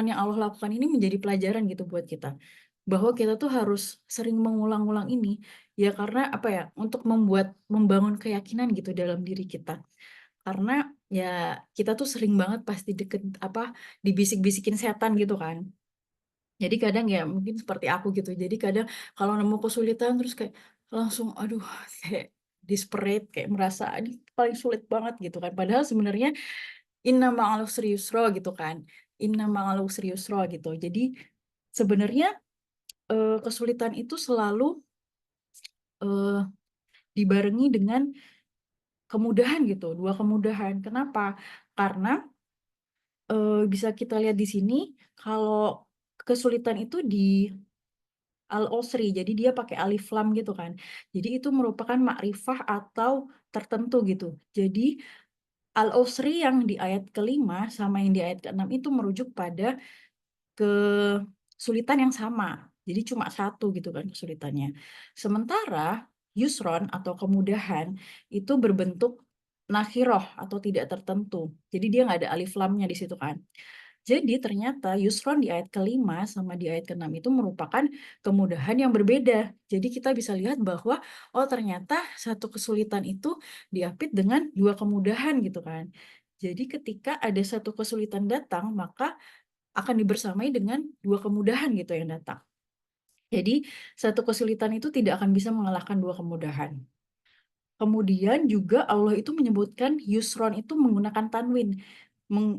yang Allah lakukan ini menjadi pelajaran gitu buat kita. Bahwa kita tuh harus sering mengulang-ulang ini ya karena untuk membangun keyakinan gitu dalam diri kita. Karena ya kita tuh sering banget pasti dibisik-bisikin setan gitu kan. Jadi kadang ya mungkin seperti aku gitu. Jadi kadang kalau nemu kesulitan terus kayak langsung aduh kayak desperate, kayak merasa ini paling sulit banget gitu kan. Padahal sebenarnya inna ma'al usri yusra gitu kan. Inna ma'al usri yusra gitu. Jadi sebenarnya kesulitan itu selalu dibarengi dengan kemudahan gitu, dua kemudahan. Kenapa? Karena bisa kita lihat di sini kalau kesulitan itu di al-usri, jadi dia pakai alif lam gitu kan. Jadi itu merupakan makrifah atau tertentu gitu. Jadi al-usri yang di ayat kelima sama yang di ayat keenam itu merujuk pada kesulitan yang sama. Jadi cuma satu gitu kan kesulitannya. Sementara yusron atau kemudahan itu berbentuk nakhiroh atau tidak tertentu. Jadi dia nggak ada alif lamnya di situ kan. Jadi ternyata yusron di ayat kelima sama di ayat keenam itu merupakan kemudahan yang berbeda. Jadi kita bisa lihat bahwa oh ternyata satu kesulitan itu diapit dengan dua kemudahan gitu kan. Jadi ketika ada satu kesulitan datang, maka akan dibersamai dengan dua kemudahan gitu yang datang. Jadi satu kesulitan itu tidak akan bisa mengalahkan dua kemudahan. Kemudian juga Allah itu menyebutkan yusron itu menggunakan tanwin.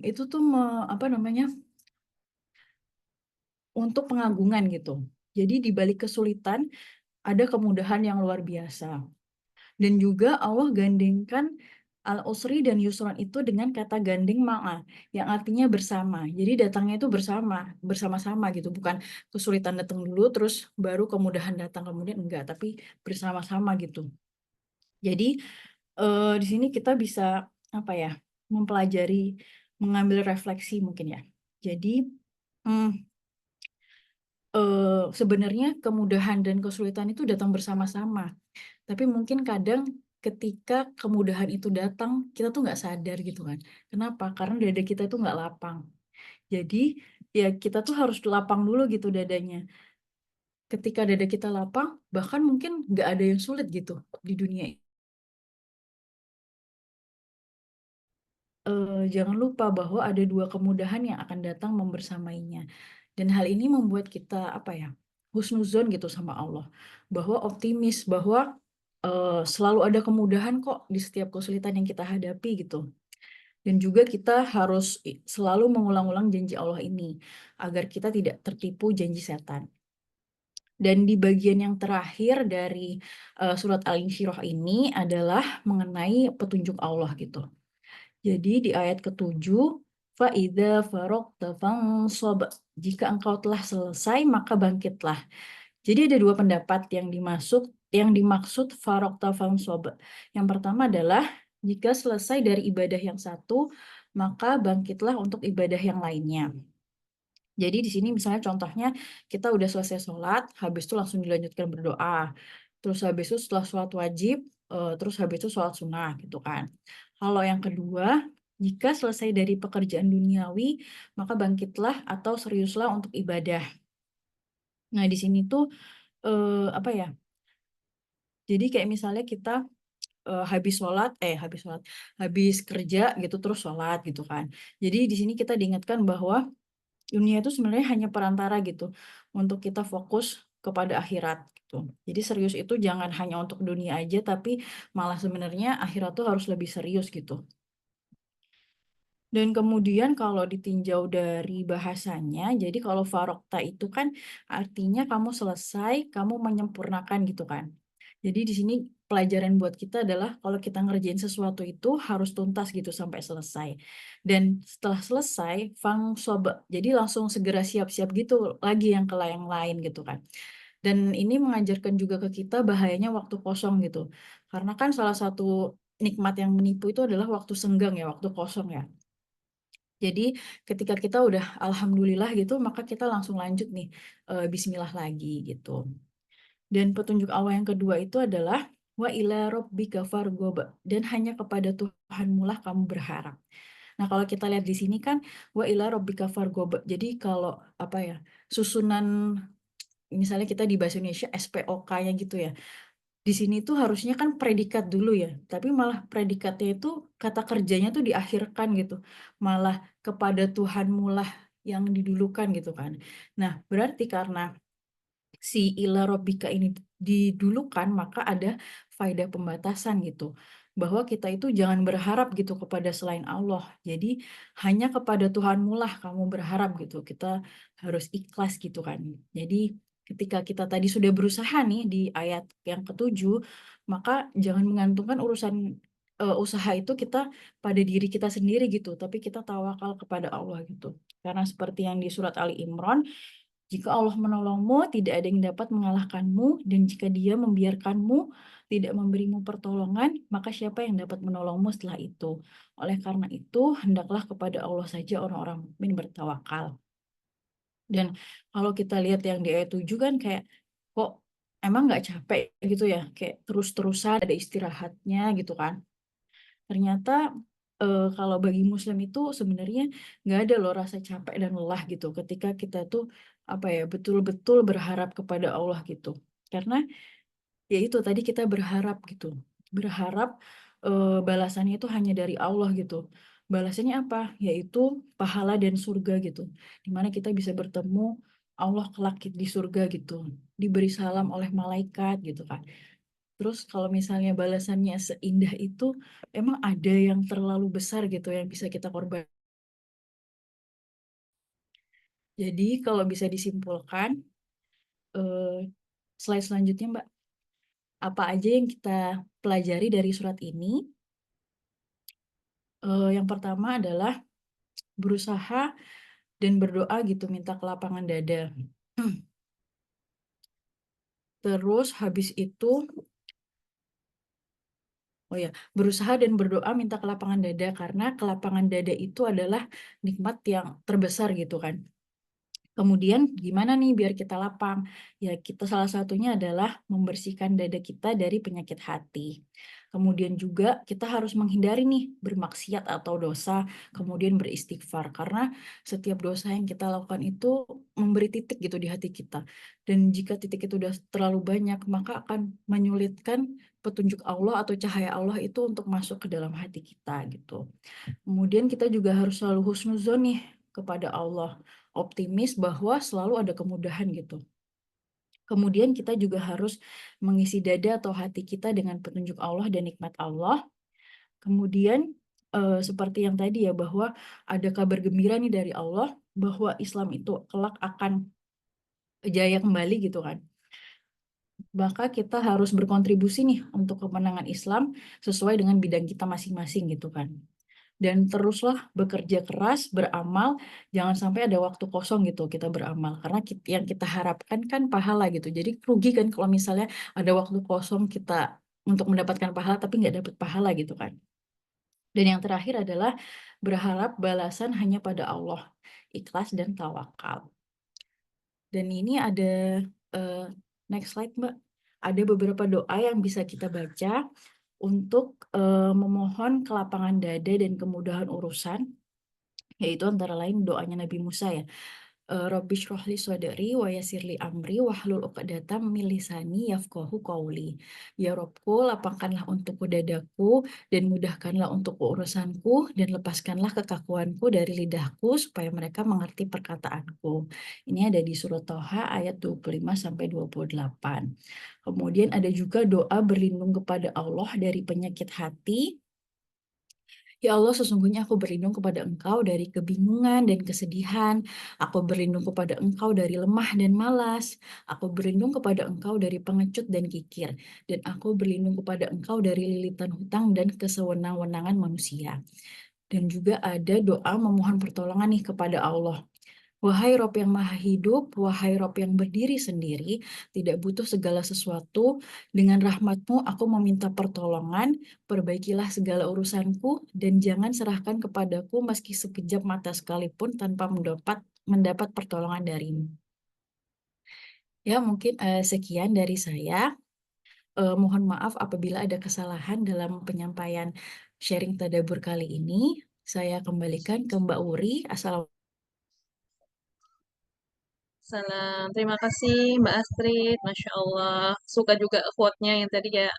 Itu tuh untuk pengagungan gitu. Jadi di balik kesulitan ada kemudahan yang luar biasa. Dan juga Allah gandengkan al-usri dan yusron itu dengan kata gandeng ma'a, yang artinya bersama. Jadi datangnya itu bersama-sama gitu, bukan kesulitan datang dulu terus baru kemudahan datang kemudian enggak, tapi bersama-sama gitu. Jadi di sini kita bisa mempelajari, mengambil refleksi mungkin ya. Jadi sebenarnya kemudahan dan kesulitan itu datang bersama-sama. Tapi mungkin kadang ketika kemudahan itu datang, kita tuh nggak sadar gitu kan. Kenapa? Karena dada kita tuh nggak lapang. Jadi ya kita tuh harus lapang dulu gitu dadanya. Ketika dada kita lapang, bahkan mungkin nggak ada yang sulit gitu di dunia. jangan lupa bahwa ada 2 kemudahan yang akan datang membersamainya. Dan hal ini membuat kita, husnuzon gitu sama Allah. Bahwa optimis, bahwa, selalu ada kemudahan kok di setiap kesulitan yang kita hadapi gitu. Dan juga kita harus selalu mengulang-ulang janji Allah ini, agar kita tidak tertipu janji setan. Dan di bagian yang terakhir dari, surat Al-Insyirah ini adalah mengenai petunjuk Allah gitu. Jadi di ayat ke-7, "Fa'idza faragta fansab." Jika engkau telah selesai, maka bangkitlah. Jadi ada 2 pendapat yang dimaksud faragta fansab. Yang pertama adalah jika selesai dari ibadah yang satu, maka bangkitlah untuk ibadah yang lainnya. Jadi di sini misalnya contohnya kita udah selesai sholat, habis itu langsung dilanjutkan berdoa. Terus habis itu setelah sholat wajib, terus habis itu sholat sunnah gitu kan. Kalau yang kedua, jika selesai dari pekerjaan duniawi, maka bangkitlah atau seriuslah untuk ibadah. Nah di sini tuh, jadi kayak misalnya kita, habis kerja gitu terus sholat gitu kan. Jadi di sini kita diingatkan bahwa dunia itu sebenarnya hanya perantara gitu, untuk kita fokus kepada akhirat gitu. Jadi serius itu jangan hanya untuk dunia aja, tapi malah sebenarnya akhirat tuh harus lebih serius gitu. Dan kemudian kalau ditinjau dari bahasanya, jadi kalau farokta itu kan artinya kamu selesai, kamu menyempurnakan gitu kan. Jadi di sini pelajaran buat kita adalah kalau kita ngerjain sesuatu itu harus tuntas gitu sampai selesai. Dan setelah selesai, fangsoba, jadi langsung segera siap-siap gitu lagi yang yang lain gitu kan. Dan ini mengajarkan juga ke kita bahayanya waktu kosong gitu. Karena kan salah satu nikmat yang menipu itu adalah waktu senggang ya, waktu kosong ya. Jadi ketika kita udah alhamdulillah gitu, maka kita langsung lanjut nih, bismillah lagi gitu. Dan petunjuk Allah yang kedua itu adalah wa ila rabbika farghab, dan hanya kepada Tuhanmu lah kamu berharap. Nah, kalau kita lihat di sini kan wa ila rabbika farghab. Jadi kalau susunan misalnya kita di bahasa Indonesia SPOK-nya gitu ya. Di sini tuh harusnya kan predikat dulu ya, tapi malah predikatnya itu kata kerjanya tuh diakhirkan gitu. Malah kepada Tuhanmu lah yang didulukan gitu kan. Nah, berarti karena si ila rabbika ini didulukan, maka ada faedah pembatasan gitu. Bahwa kita itu jangan berharap gitu kepada selain Allah. Jadi hanya kepada Tuhanmu lah kamu berharap gitu. Kita harus ikhlas gitu kan. Jadi ketika kita tadi sudah berusaha nih di ayat yang ke-7, maka jangan menggantungkan usaha itu kita pada diri kita sendiri gitu, tapi kita tawakal kepada Allah gitu. Karena seperti yang di surat Ali Imran, jika Allah menolongmu, tidak ada yang dapat mengalahkanmu, dan jika Dia membiarkanmu, tidak memberimu pertolongan, maka siapa yang dapat menolongmu setelah itu? Oleh karena itu, hendaklah kepada Allah saja orang-orang mukmin bertawakal. Dan kalau kita lihat yang di ayat 7 kan kayak, kok emang nggak capek gitu ya? Kayak terus-terusan ada istirahatnya gitu kan. Ternyata, kalau bagi muslim itu sebenarnya nggak ada loh rasa capek dan lelah gitu ketika kita tuh, betul-betul berharap kepada Allah gitu. Karena ya itu tadi kita berharap gitu, berharap, balasannya itu hanya dari Allah gitu. Balasannya apa? Yaitu pahala dan surga gitu, di mana kita bisa bertemu Allah kelak di surga gitu, diberi salam oleh malaikat gitu kan. Terus kalau misalnya balasannya seindah itu, emang ada yang terlalu besar gitu yang bisa kita korban. Jadi kalau bisa disimpulkan, slide selanjutnya Mbak, apa aja yang kita pelajari dari surat ini? Yang pertama adalah berusaha dan berdoa gitu, minta kelapangan dada. Terus habis itu, berusaha dan berdoa minta kelapangan dada, karena kelapangan dada itu adalah nikmat yang terbesar gitu kan. Kemudian gimana nih biar kita lapang? Ya kita salah satunya adalah membersihkan dada kita dari penyakit hati. Kemudian juga kita harus menghindari nih bermaksiat atau dosa, kemudian beristighfar. Karena setiap dosa yang kita lakukan itu memberi titik gitu di hati kita. Dan jika titik itu udah terlalu banyak, maka akan menyulitkan petunjuk Allah atau cahaya Allah itu untuk masuk ke dalam hati kita gitu. Kemudian kita juga harus selalu husnuzon nih kepada Allah, optimis bahwa selalu ada kemudahan gitu. Kemudian kita juga harus mengisi dada atau hati kita dengan petunjuk Allah dan nikmat Allah. Kemudian seperti yang tadi ya, bahwa ada kabar gembira nih dari Allah bahwa Islam itu kelak akan jaya kembali gitu kan. Maka kita harus berkontribusi nih untuk kemenangan Islam sesuai dengan bidang kita masing-masing gitu kan. Dan teruslah bekerja keras, beramal, jangan sampai ada waktu kosong gitu kita beramal. Karena yang kita harapkan kan pahala gitu. Jadi rugi kan kalau misalnya ada waktu kosong kita untuk mendapatkan pahala tapi nggak dapat pahala gitu kan. Dan yang terakhir adalah berharap balasan hanya pada Allah, ikhlas dan tawakal. Dan ini ada next slide Mbak. Ada beberapa doa yang bisa kita baca untuk memohon kelapangan dada dan kemudahan urusan, yaitu antara lain doanya Nabi Musa ya. Rabbi shrahli sadri wa yassirli amri wahlul 'uqdatam min lisani yafqahu qawli. Ya Rabbku, lapangkanlah untukku dadaku dan mudahkanlah untukku urusanku dan lepaskanlah kekakuanku dari lidahku supaya mereka mengerti perkataanku. Ini ada di surat Thaha ayat 25 sampai 28. Kemudian ada juga doa berlindung kepada Allah dari penyakit hati. Ya Allah, sesungguhnya aku berlindung kepada Engkau dari kebingungan dan kesedihan. Aku berlindung kepada Engkau dari lemah dan malas. Aku berlindung kepada Engkau dari pengecut dan kikir. Dan aku berlindung kepada Engkau dari lilitan hutang dan kesewenang-wenangan manusia. Dan juga ada doa memohon pertolongan nih kepada Allah. Wahai Rob yang maha hidup, wahai Rob yang berdiri sendiri, tidak butuh segala sesuatu, dengan rahmat-Mu aku meminta pertolongan, perbaikilah segala urusanku, dan jangan serahkan kepadaku meski sekejap mata sekalipun tanpa mendapat pertolongan darimu. Ya, mungkin sekian dari saya. Mohon maaf apabila ada kesalahan dalam penyampaian sharing tadabbur kali ini. Saya kembalikan ke Mbak Wuri. Assalamualaikum.
Salam. Terima kasih Mbak Astrid. Masya Allah. Suka juga quote-nya yang tadi ya.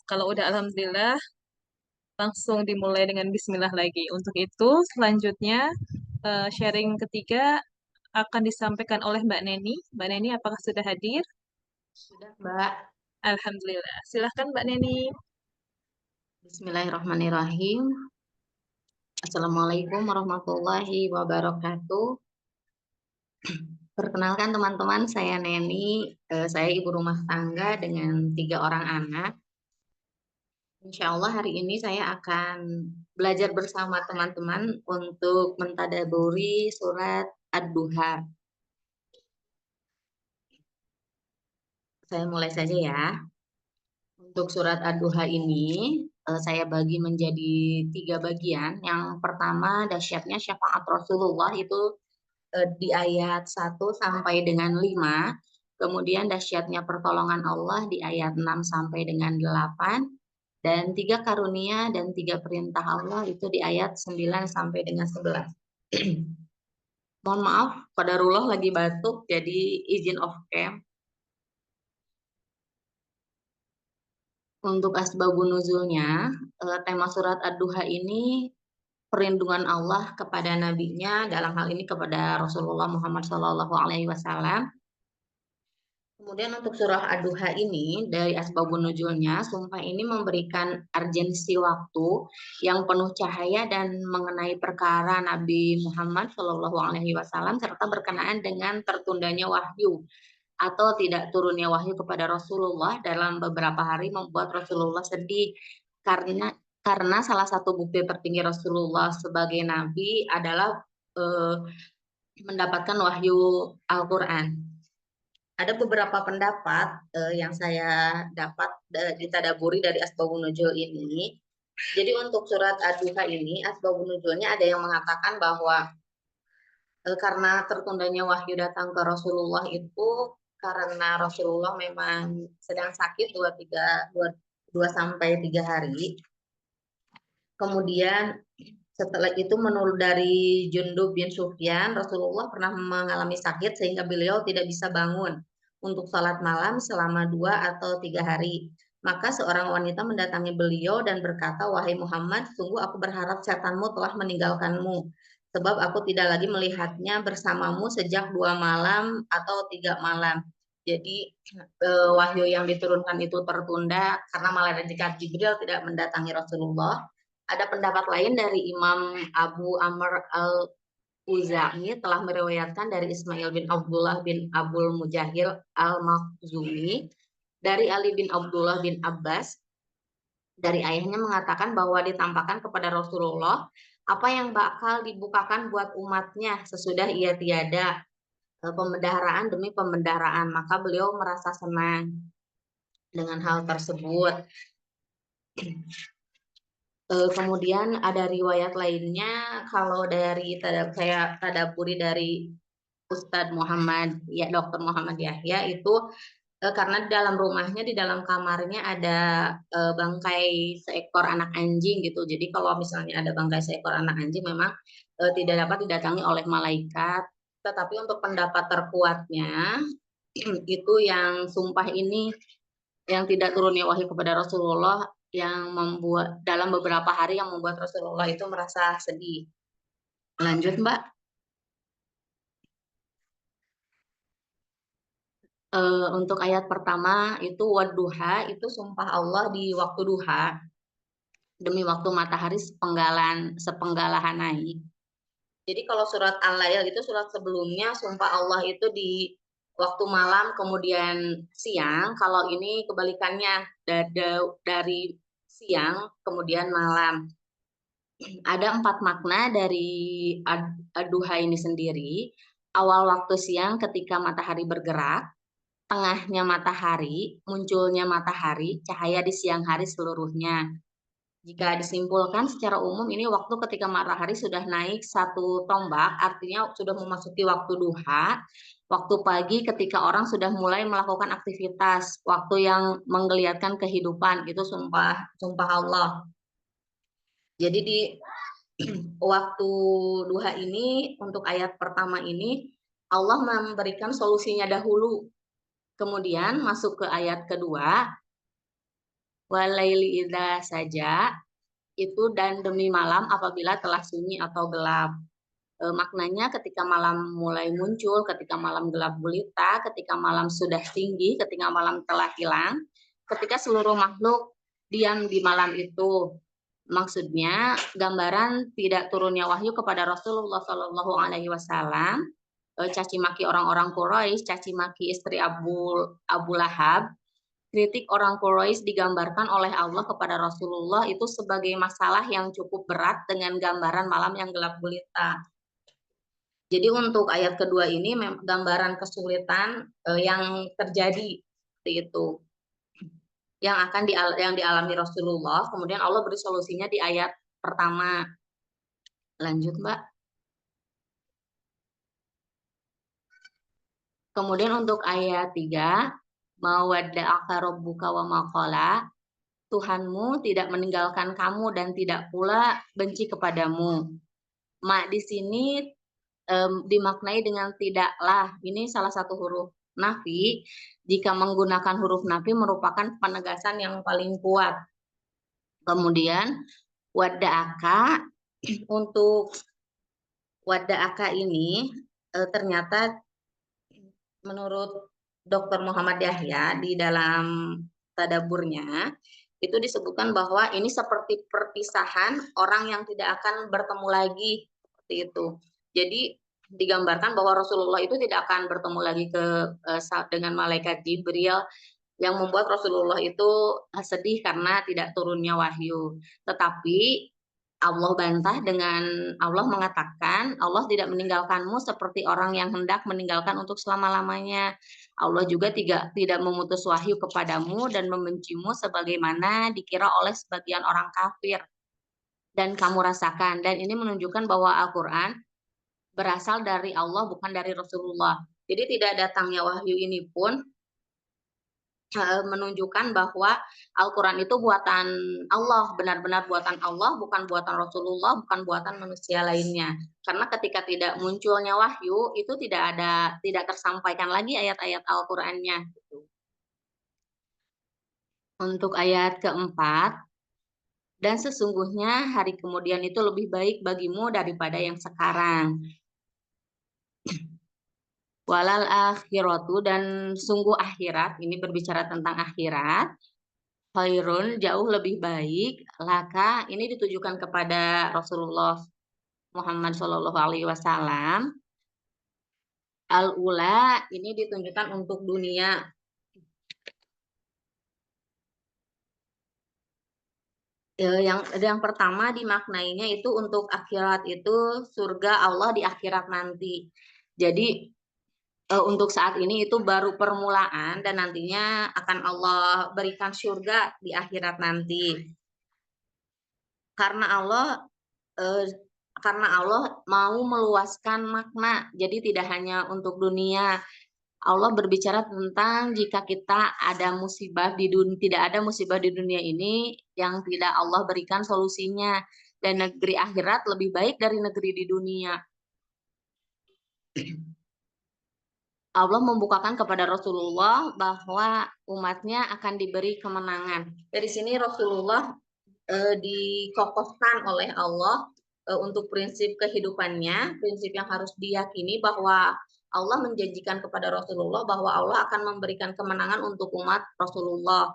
Kalau udah Alhamdulillah, langsung dimulai dengan Bismillah lagi. Untuk itu, selanjutnya sharing ketiga akan disampaikan oleh Mbak Neni. Mbak Neni, apakah sudah hadir?
Sudah, Mbak.
Alhamdulillah. Silahkan Mbak Neni.
Bismillahirrahmanirrahim. Assalamualaikum warahmatullahi wabarakatuh. Perkenalkan teman-teman, saya Neni. Saya ibu rumah tangga dengan 3 orang anak. Insya Allah hari ini saya akan belajar bersama teman-teman untuk mentadaburi surat Ad-Duha. Saya mulai saja ya. Untuk surat Ad-Duha ini saya bagi menjadi 3 bagian. Yang pertama dahsyatnya syafaat Rasulullah itu di ayat 1 sampai dengan 5. Kemudian dahsyatnya pertolongan Allah di ayat 6 sampai dengan 8. Dan 3 karunia dan 3 perintah Allah itu di ayat 9 sampai dengan 11. Mohon maaf, qadarullah lagi batuk, jadi izin off cam. Untuk asbabun nuzulnya, tema surat Ad-Duha ini perlindungan Allah kepada nabinya, dalam hal ini kepada Rasulullah Muhammad SAW. Kemudian untuk surah Ad-Duha ini, dari asbabun nuzulnya, sumpah ini memberikan urgensi waktu yang penuh cahaya dan mengenai perkara Nabi Muhammad SAW, serta berkenaan dengan tertundanya wahyu atau tidak turunnya wahyu kepada Rasulullah dalam beberapa hari membuat Rasulullah sedih karena salah satu bukti tertinggi Rasulullah sebagai nabi adalah mendapatkan wahyu Al-Qur'an. Ada beberapa pendapat yang saya dapat ditadaburi dari asbabun nuzul ini. Jadi untuk surat Ad-Duha ini asbabun nuzulnya ada yang mengatakan bahwa karena tertundanya wahyu datang ke Rasulullah itu karena Rasulullah memang sedang sakit 2 sampai 3 hari. Kemudian setelah itu menurut dari Jundub bin Sufyan, Rasulullah pernah mengalami sakit sehingga beliau tidak bisa bangun untuk salat malam selama 2 atau 3 hari. Maka seorang wanita mendatangi beliau dan berkata, "Wahai Muhammad, sungguh aku berharap setanmu telah meninggalkanmu, sebab aku tidak lagi melihatnya bersamamu sejak 2 malam atau 3 malam." Jadi wahyu yang diturunkan itu tertunda karena malaikat Jibril tidak mendatangi Rasulullah. Ada pendapat lain dari Imam Abu Amr al-Uzai telah meriwayatkan dari Ismail bin Abdullah bin Abul Mujahil al-Makhzumi dari Ali bin Abdullah bin Abbas dari ayahnya mengatakan bahwa ditampakkan kepada Rasulullah apa yang bakal dibukakan buat umatnya sesudah ia tiada, pembendaharaan demi pembendaharaan, maka beliau merasa senang dengan hal tersebut. Kemudian ada riwayat lainnya, kalau dari saya tadaburi dari Ustadz Muhammad ya, Dr. Muhammad Yahya itu karena di dalam rumahnya, di dalam kamarnya ada bangkai seekor anak anjing gitu. Jadi kalau misalnya ada bangkai seekor anak anjing memang tidak dapat didatangi oleh malaikat. Tetapi untuk pendapat terkuatnya itu yang sumpah ini, yang tidak turunnya wahyu kepada Rasulullah, yang membuat dalam beberapa hari yang membuat Rasulullah itu merasa sedih. Lanjut, Mbak. Untuk ayat pertama itu wadduha, itu sumpah Allah di waktu duha demi waktu matahari sepenggalahan naik. Jadi kalau surat Al-Lail itu surat sebelumnya sumpah Allah itu di waktu malam kemudian siang. Kalau ini kebalikannya, dari siang kemudian malam. Ada 4 makna dari ad-duha ini sendiri. Awal waktu siang ketika matahari bergerak, tengahnya matahari, munculnya matahari, cahaya di siang hari seluruhnya. Jika disimpulkan secara umum ini waktu ketika matahari sudah naik 1 tombak, artinya sudah memasuki waktu duha, waktu pagi ketika orang sudah mulai melakukan aktivitas, waktu yang menggeliatkan kehidupan, itu sumpah Allah. Jadi di waktu duha ini, untuk ayat pertama ini, Allah memberikan solusinya dahulu. Kemudian masuk ke ayat kedua, walaili idza saja, itu dan demi malam apabila telah sunyi atau gelap. Maknanya ketika malam mulai muncul, ketika malam gelap gulita, ketika malam sudah tinggi, ketika malam telah hilang, ketika seluruh makhluk diam di malam itu. Maksudnya gambaran tidak turunnya wahyu kepada Rasulullah Shallallahu Alaihi Wasallam, caci maki orang-orang Quraisy, caci maki istri Abu Lahab, kritik orang Quraisy digambarkan oleh Allah kepada Rasulullah itu sebagai masalah yang cukup berat dengan gambaran malam yang gelap gulita. Jadi untuk ayat kedua ini gambaran kesulitan yang terjadi seperti itu, yang dialami Rasulullah, kemudian Allah beri solusinya di ayat pertama. Lanjut, Mbak. Kemudian untuk ayat 3, mawadda'aka rabbuka wa ma qala, Tuhanmu tidak meninggalkan kamu dan tidak pula benci kepadamu. Ma di sini dimaknai dengan tidaklah. Ini salah satu huruf nafi. Jika menggunakan huruf nafi merupakan penegasan yang paling kuat. Kemudian wadda'aka, untuk wadda'aka ini ternyata menurut Dr. Muhammad Yahya di dalam tadaburnya itu disebutkan bahwa ini seperti perpisahan orang yang tidak akan bertemu lagi, seperti itu. Jadi digambarkan bahwa Rasulullah itu tidak akan bertemu lagi dengan malaikat Jibril, yang membuat Rasulullah itu sedih karena tidak turunnya wahyu. Tetapi Allah bantah dengan Allah mengatakan, Allah tidak meninggalkanmu seperti orang yang hendak meninggalkan untuk selama-lamanya. Allah juga tidak memutus wahyu kepadamu dan membencimu sebagaimana dikira oleh sebagian orang kafir. Dan kamu rasakan. Dan ini menunjukkan bahwa Al-Quran berasal dari Allah, bukan dari Rasulullah. Jadi tidak datangnya wahyu ini pun menunjukkan bahwa Al-Quran itu buatan Allah, benar-benar buatan Allah, bukan buatan Rasulullah, bukan buatan manusia lainnya. Karena ketika tidak munculnya wahyu, itu tidak tersampaikan lagi ayat-ayat Al-Qurannya. Untuk ayat keempat, dan sesungguhnya hari kemudian itu lebih baik bagimu daripada yang sekarang. Walal akhiratu, dan sungguh akhirat, ini berbicara tentang akhirat, khairun, jauh lebih baik, laka, ini ditujukan kepada Rasulullah Muhammad Shallallahu Alaihi Wasallam. Al-ula, ini ditunjukkan untuk dunia. Yang pertama dimaknainya itu untuk akhirat itu surga Allah di akhirat nanti. Jadi untuk saat ini itu baru permulaan dan nantinya akan Allah berikan surga di akhirat nanti. Karena Allah mau meluaskan makna, jadi tidak hanya untuk dunia. Allah berbicara tentang jika kita ada musibah di dunia, tidak ada musibah di dunia ini yang tidak Allah berikan solusinya, dan negeri akhirat lebih baik dari negeri di dunia. Allah membukakan kepada Rasulullah bahwa umatnya akan diberi kemenangan. Dari sini Rasulullah dikokohkan oleh Allah untuk prinsip kehidupannya, prinsip yang harus diyakini bahwa Allah menjanjikan kepada Rasulullah bahwa Allah akan memberikan kemenangan untuk umat Rasulullah.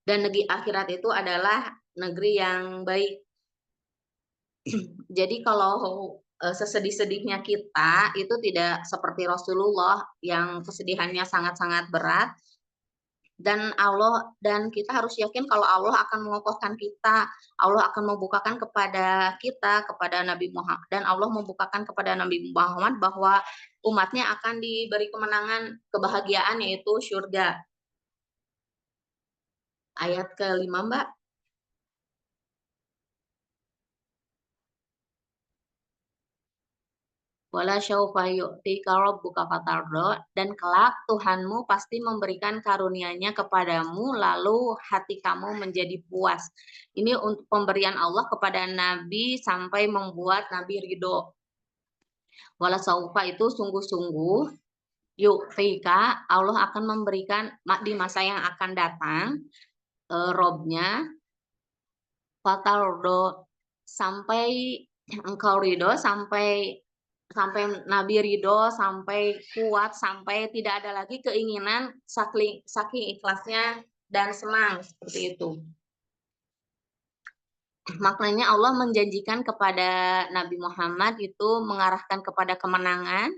Dan negeri akhirat itu adalah negeri yang baik. Jadi kalau sesedih-sedihnya kita itu tidak seperti Rasulullah yang kesedihannya sangat-sangat berat, dan kita harus yakin kalau Allah akan mengokohkan kita, Allah akan membukakan kepada kita, kepada Nabi Muhammad, dan Allah membukakan kepada Nabi Muhammad bahwa umatnya akan diberi kemenangan, kebahagiaan, yaitu surga. Ayat ke-5, Mbak. Wala syaufa yu'tika rabbuka fatardo, dan kelak Tuhanmu pasti memberikan karunia-Nya kepadamu lalu hati kamu menjadi puas. Ini untuk pemberian Allah kepada Nabi sampai membuat Nabi ridho. Wala syaufa itu sungguh-sungguh, yu'tika, Allah akan memberikan di masa yang akan datang, Robnya fatardo, sampai engkau ridho, sampai Nabi ridho, sampai kuat, sampai tidak ada lagi keinginan, saking ikhlasnya dan senang, seperti itu. Maknanya Allah menjanjikan kepada Nabi Muhammad itu mengarahkan kepada kemenangan.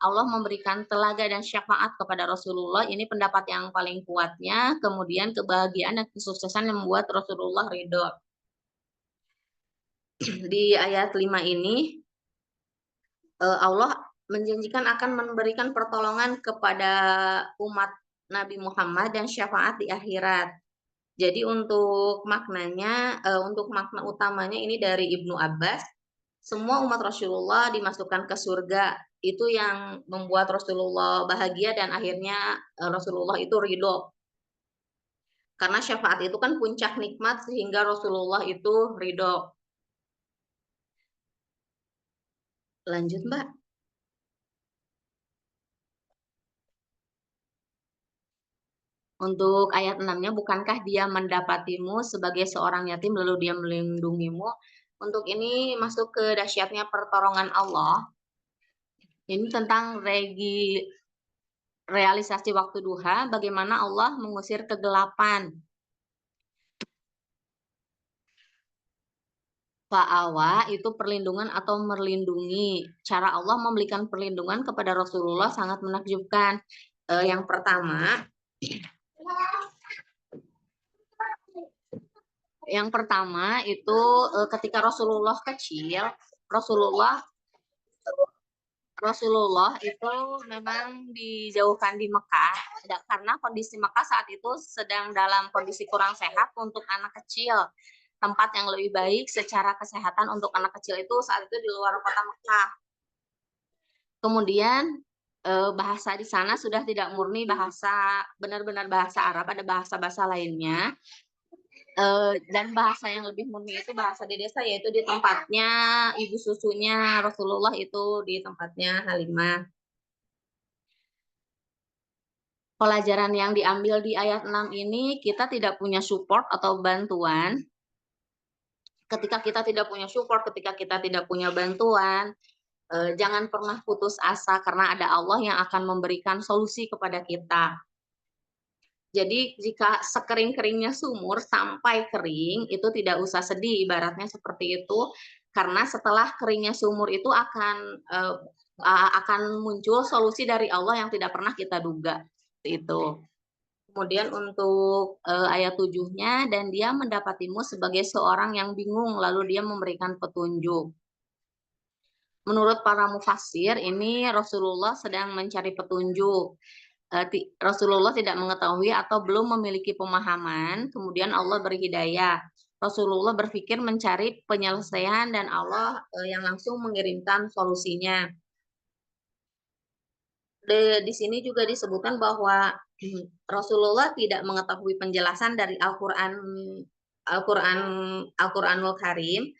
Allah memberikan telaga dan syafaat kepada Rasulullah, ini pendapat yang paling kuatnya. Kemudian kebahagiaan dan kesuksesan yang membuat Rasulullah ridho. Di ayat 5 ini Allah menjanjikan akan memberikan pertolongan kepada umat Nabi Muhammad dan syafaat di akhirat. Jadi untuk maknanya, untuk makna utamanya ini dari Ibnu Abbas, semua umat Rasulullah dimasukkan ke surga. Itu yang membuat Rasulullah bahagia dan akhirnya Rasulullah itu ridho. Karena syafaat itu kan puncak nikmat sehingga Rasulullah itu ridho. Lanjut, Mbak. Untuk ayat 6-nya, bukankah dia mendapatimu sebagai seorang yatim lalu dia melindungimu? Untuk ini masuk ke dahsyatnya pertolongan Allah. Ini tentang realisasi waktu duha, bagaimana Allah mengusir kegelapan. Fa'awa itu perlindungan atau melindungi. Cara Allah memberikan perlindungan kepada Rasulullah sangat menakjubkan. Yang pertama itu ketika Rasulullah kecil, Rasulullah itu memang dijauhkan di Mekah karena kondisi Mekah saat itu sedang dalam kondisi kurang sehat untuk anak kecil. Tempat yang lebih baik secara kesehatan untuk anak kecil itu saat itu di luar kota Mekah. Kemudian bahasa di sana sudah tidak murni benar-benar bahasa Arab, ada bahasa-bahasa lainnya. Dan bahasa yang lebih murni itu bahasa di desa, yaitu di tempatnya ibu susunya Rasulullah, itu di tempatnya Halimah. pelajaran yang diambil di ayat 6 ini, kita tidak punya support atau bantuan. Ketika kita tidak punya support, ketika kita tidak punya bantuan, jangan pernah putus asa karena ada Allah yang akan memberikan solusi kepada kita. Jadi jika sekering-keringnya sumur sampai kering, itu tidak usah sedih, ibaratnya seperti itu. Karena setelah keringnya sumur itu akan muncul solusi dari Allah yang tidak pernah kita duga. Itu. Kemudian untuk ayat 7-nya, dan dia mendapatimu sebagai seorang yang bingung, lalu dia memberikan petunjuk. Menurut para mufassir, ini Rasulullah sedang mencari petunjuk. Rasulullah tidak mengetahui atau belum memiliki pemahaman, kemudian Allah beri hidayah. Rasulullah berpikir mencari penyelesaian dan Allah yang langsung mengirimkan solusinya. Di sini juga disebutkan bahwa Rasulullah tidak mengetahui penjelasan dari Al-Qur'anul Karim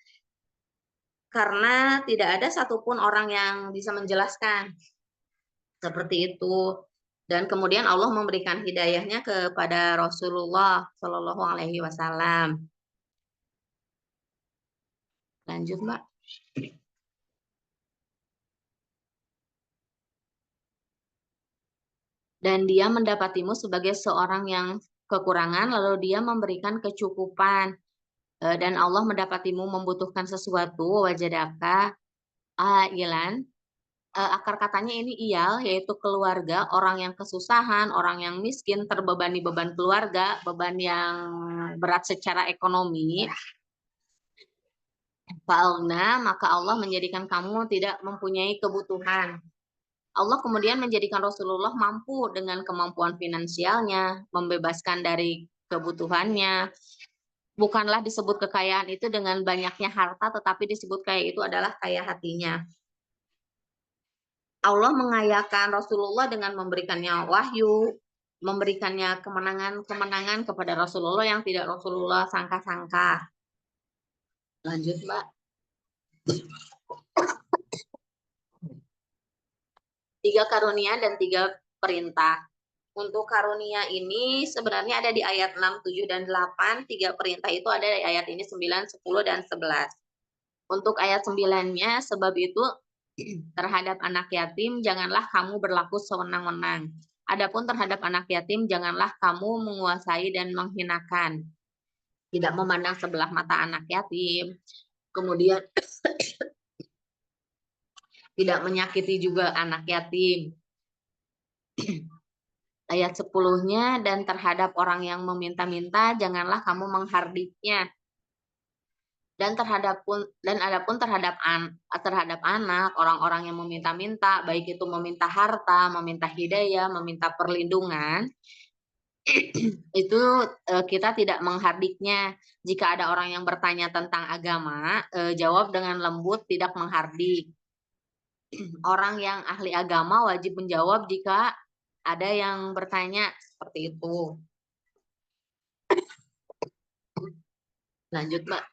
karena tidak ada satupun orang yang bisa menjelaskan seperti itu. Dan kemudian Allah memberikan hidayahnya kepada Rasulullah Shallallahu Alaihi Wasallam. Lanjut, Mbak. Dan dia mendapatimu sebagai seorang yang kekurangan, lalu dia memberikan kecukupan. Dan Allah mendapatimu membutuhkan sesuatu, wajadaka ailan. Akar katanya ini iyal, yaitu keluarga, orang yang kesusahan, orang yang miskin, terbebani beban keluarga, beban yang berat secara ekonomi. Fa'alna, maka Allah menjadikan kamu tidak mempunyai kebutuhan. Allah kemudian menjadikan Rasulullah mampu dengan kemampuan finansialnya, membebaskan dari kebutuhannya. Bukanlah disebut kekayaan itu dengan banyaknya harta, tetapi disebut kaya itu adalah kaya hatinya. Allah mengayakan Rasulullah dengan memberikannya wahyu, memberikannya kemenangan kepada Rasulullah yang tidak Rasulullah sangka-sangka. Lanjut, Mbak. 3 karunia dan 3 perintah. Untuk karunia ini sebenarnya ada di ayat 6, 7, dan 8. 3 perintah itu ada di ayat ini 9, 10, dan 11. Untuk ayat 9-nya, sebab itu terhadap anak yatim janganlah kamu berlaku sewenang-wenang. Adapun terhadap anak yatim janganlah kamu menguasai dan menghinakan. Tidak memandang sebelah mata anak yatim. Kemudian tidak menyakiti juga anak yatim. Ayat 10-nya, dan terhadap orang yang meminta-minta janganlah kamu menghardiknya. Dan adapun terhadap anak, orang-orang yang meminta-minta, baik itu meminta harta, meminta hidayah, meminta perlindungan, itu kita tidak menghardiknya. Jika ada orang yang bertanya tentang agama, jawab dengan lembut, tidak menghardik. Orang yang ahli agama wajib menjawab jika ada yang bertanya seperti itu. Lanjut, Mbak.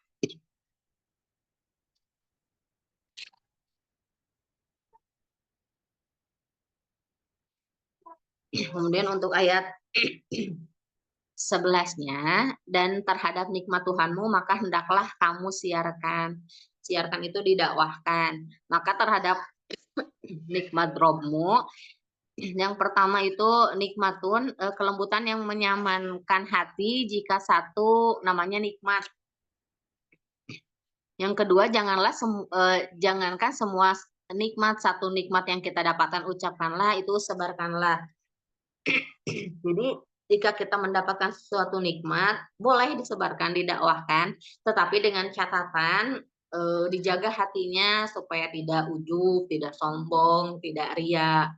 Kemudian untuk ayat 11-nya, dan terhadap nikmat Tuhanmu maka hendaklah kamu siarkan. Siarkan itu didakwahkan. Maka terhadap nikmat Robmu, yang pertama itu nikmatun, kelembutan yang menyamankan hati jika satu namanya nikmat. Yang kedua, jangankan semua nikmat, satu nikmat yang kita dapatkan ucapkanlah, itu sebarkanlah. Jadi jika kita mendapatkan sesuatu nikmat, boleh disebarkan, didakwahkan, tetapi dengan catatan dijaga hatinya supaya tidak ujub, tidak sombong, tidak ria.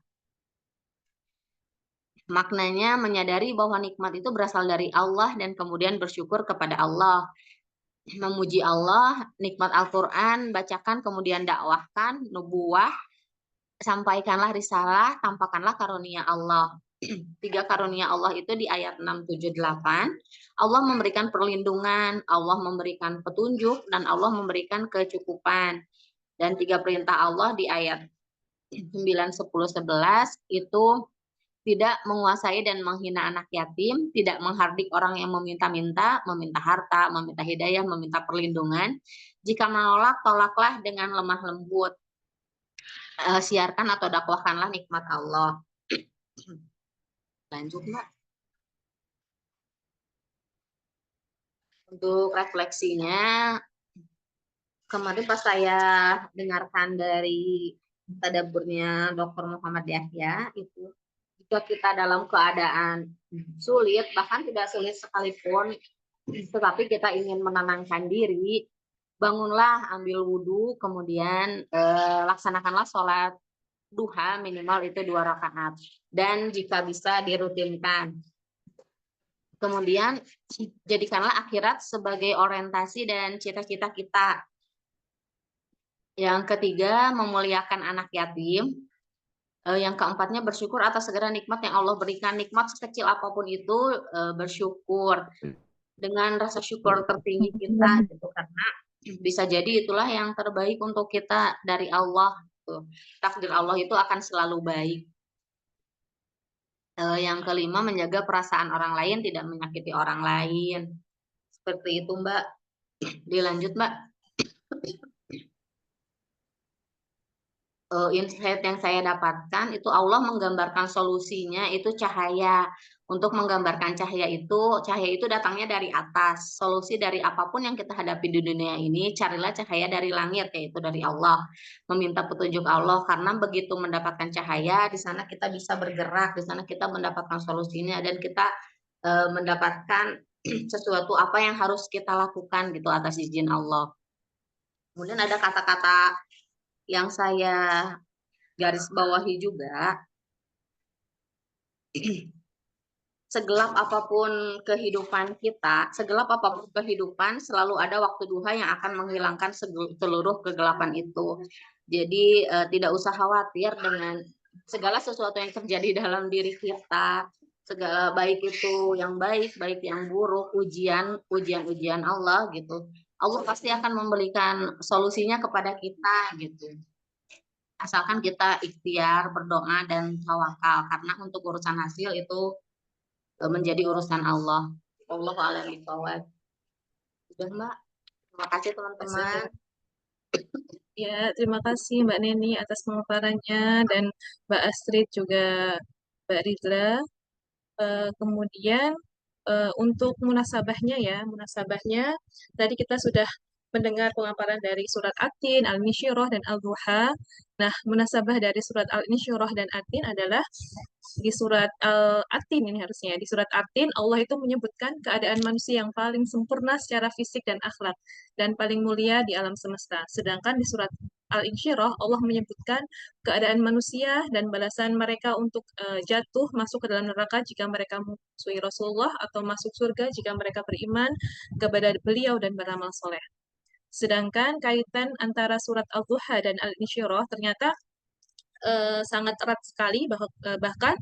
Maknanya menyadari bahwa nikmat itu berasal dari Allah dan kemudian bersyukur kepada Allah. Memuji Allah, nikmat Al-Quran, bacakan, kemudian dakwahkan, nubuah, sampaikanlah risalah, tampakkanlah karunia Allah. 3 karunia Allah itu di ayat 6, 7, 8. Allah memberikan perlindungan, Allah memberikan petunjuk, dan Allah memberikan kecukupan. Dan 3 perintah Allah di ayat 9, 10, 11 itu tidak menguasai dan menghina anak yatim, tidak menghardik orang yang meminta-minta, meminta harta, meminta hidayah, meminta perlindungan. Jika menolak, tolaklah dengan lemah lembut. Siarkan atau dakwahkanlah nikmat Allah. Lanjut, Mbak. Untuk refleksinya, kemarin pas saya dengarkan dari tadaburnya Dr. Muhammad Yahya, itu jika kita dalam keadaan sulit, bahkan tidak sulit sekalipun, tetapi kita ingin menenangkan diri, bangunlah, ambil wudhu, kemudian laksanakanlah sholat duha minimal itu 2 rakaat. Dan jika bisa dirutinkan. Kemudian jadikanlah akhirat sebagai orientasi dan cita-cita kita. Yang ketiga, memuliakan anak yatim. Yang keempatnya, bersyukur atas segala nikmat yang Allah berikan. Nikmat sekecil apapun itu, bersyukur dengan rasa syukur tertinggi kita, gitu. Karena bisa jadi itulah yang terbaik untuk kita dari Allah, gitu. Takdir Allah itu akan selalu baik. Yang kelima, menjaga perasaan orang lain, tidak menyakiti orang lain. Seperti itu, Mbak. Dilanjut, Mbak. Insight yang saya dapatkan itu Allah menggambarkan solusinya itu cahaya. Untuk menggambarkan cahaya itu datangnya dari atas. Solusi dari apapun yang kita hadapi di dunia ini, carilah cahaya dari langit, yaitu dari Allah. Meminta petunjuk Allah, karena begitu mendapatkan cahaya, di sana kita bisa bergerak, di sana kita mendapatkan solusinya, dan kita mendapatkan sesuatu apa yang harus kita lakukan gitu atas izin Allah. Kemudian ada kata-kata yang saya garis bawahi juga, segelap apapun kehidupan kita, selalu ada waktu duha yang akan menghilangkan seluruh kegelapan itu. Jadi tidak usah khawatir dengan segala sesuatu yang terjadi dalam diri kita, segala baik itu yang baik yang buruk, ujian Allah gitu. Allah pasti akan memberikan solusinya kepada kita gitu. Asalkan kita ikhtiar, berdoa, dan tawakal. Karena untuk urusan hasil itu menjadi urusan Allah. Wallahu a'lam bishawab. Sudah, Mbak. Terima kasih, teman-teman.
Ya, terima kasih Mbak Neni atas pemaparannya, dan Mbak Astrid juga Mbak Ridla. Kemudian untuk munasabahnya tadi kita sudah mendengar pemaparan dari surat At-Tin, Al-Insyirah, dan Al-Duha. Nah, munasabah dari surat Al-Insyirah dan At-Tin adalah di surat At-Tin, ini harusnya. Di surat At-Tin, Allah itu menyebutkan keadaan manusia yang paling sempurna secara fisik dan akhlak, dan paling mulia di alam semesta. Sedangkan di surat Al-Insyirah, Allah menyebutkan keadaan manusia dan balasan mereka untuk jatuh masuk ke dalam neraka jika mereka memusuhi Rasulullah, atau masuk surga jika mereka beriman kepada beliau dan beramal soleh. Sedangkan kaitan antara surat Al-Duha dan Al-Insyirah ternyata sangat erat sekali, bahkan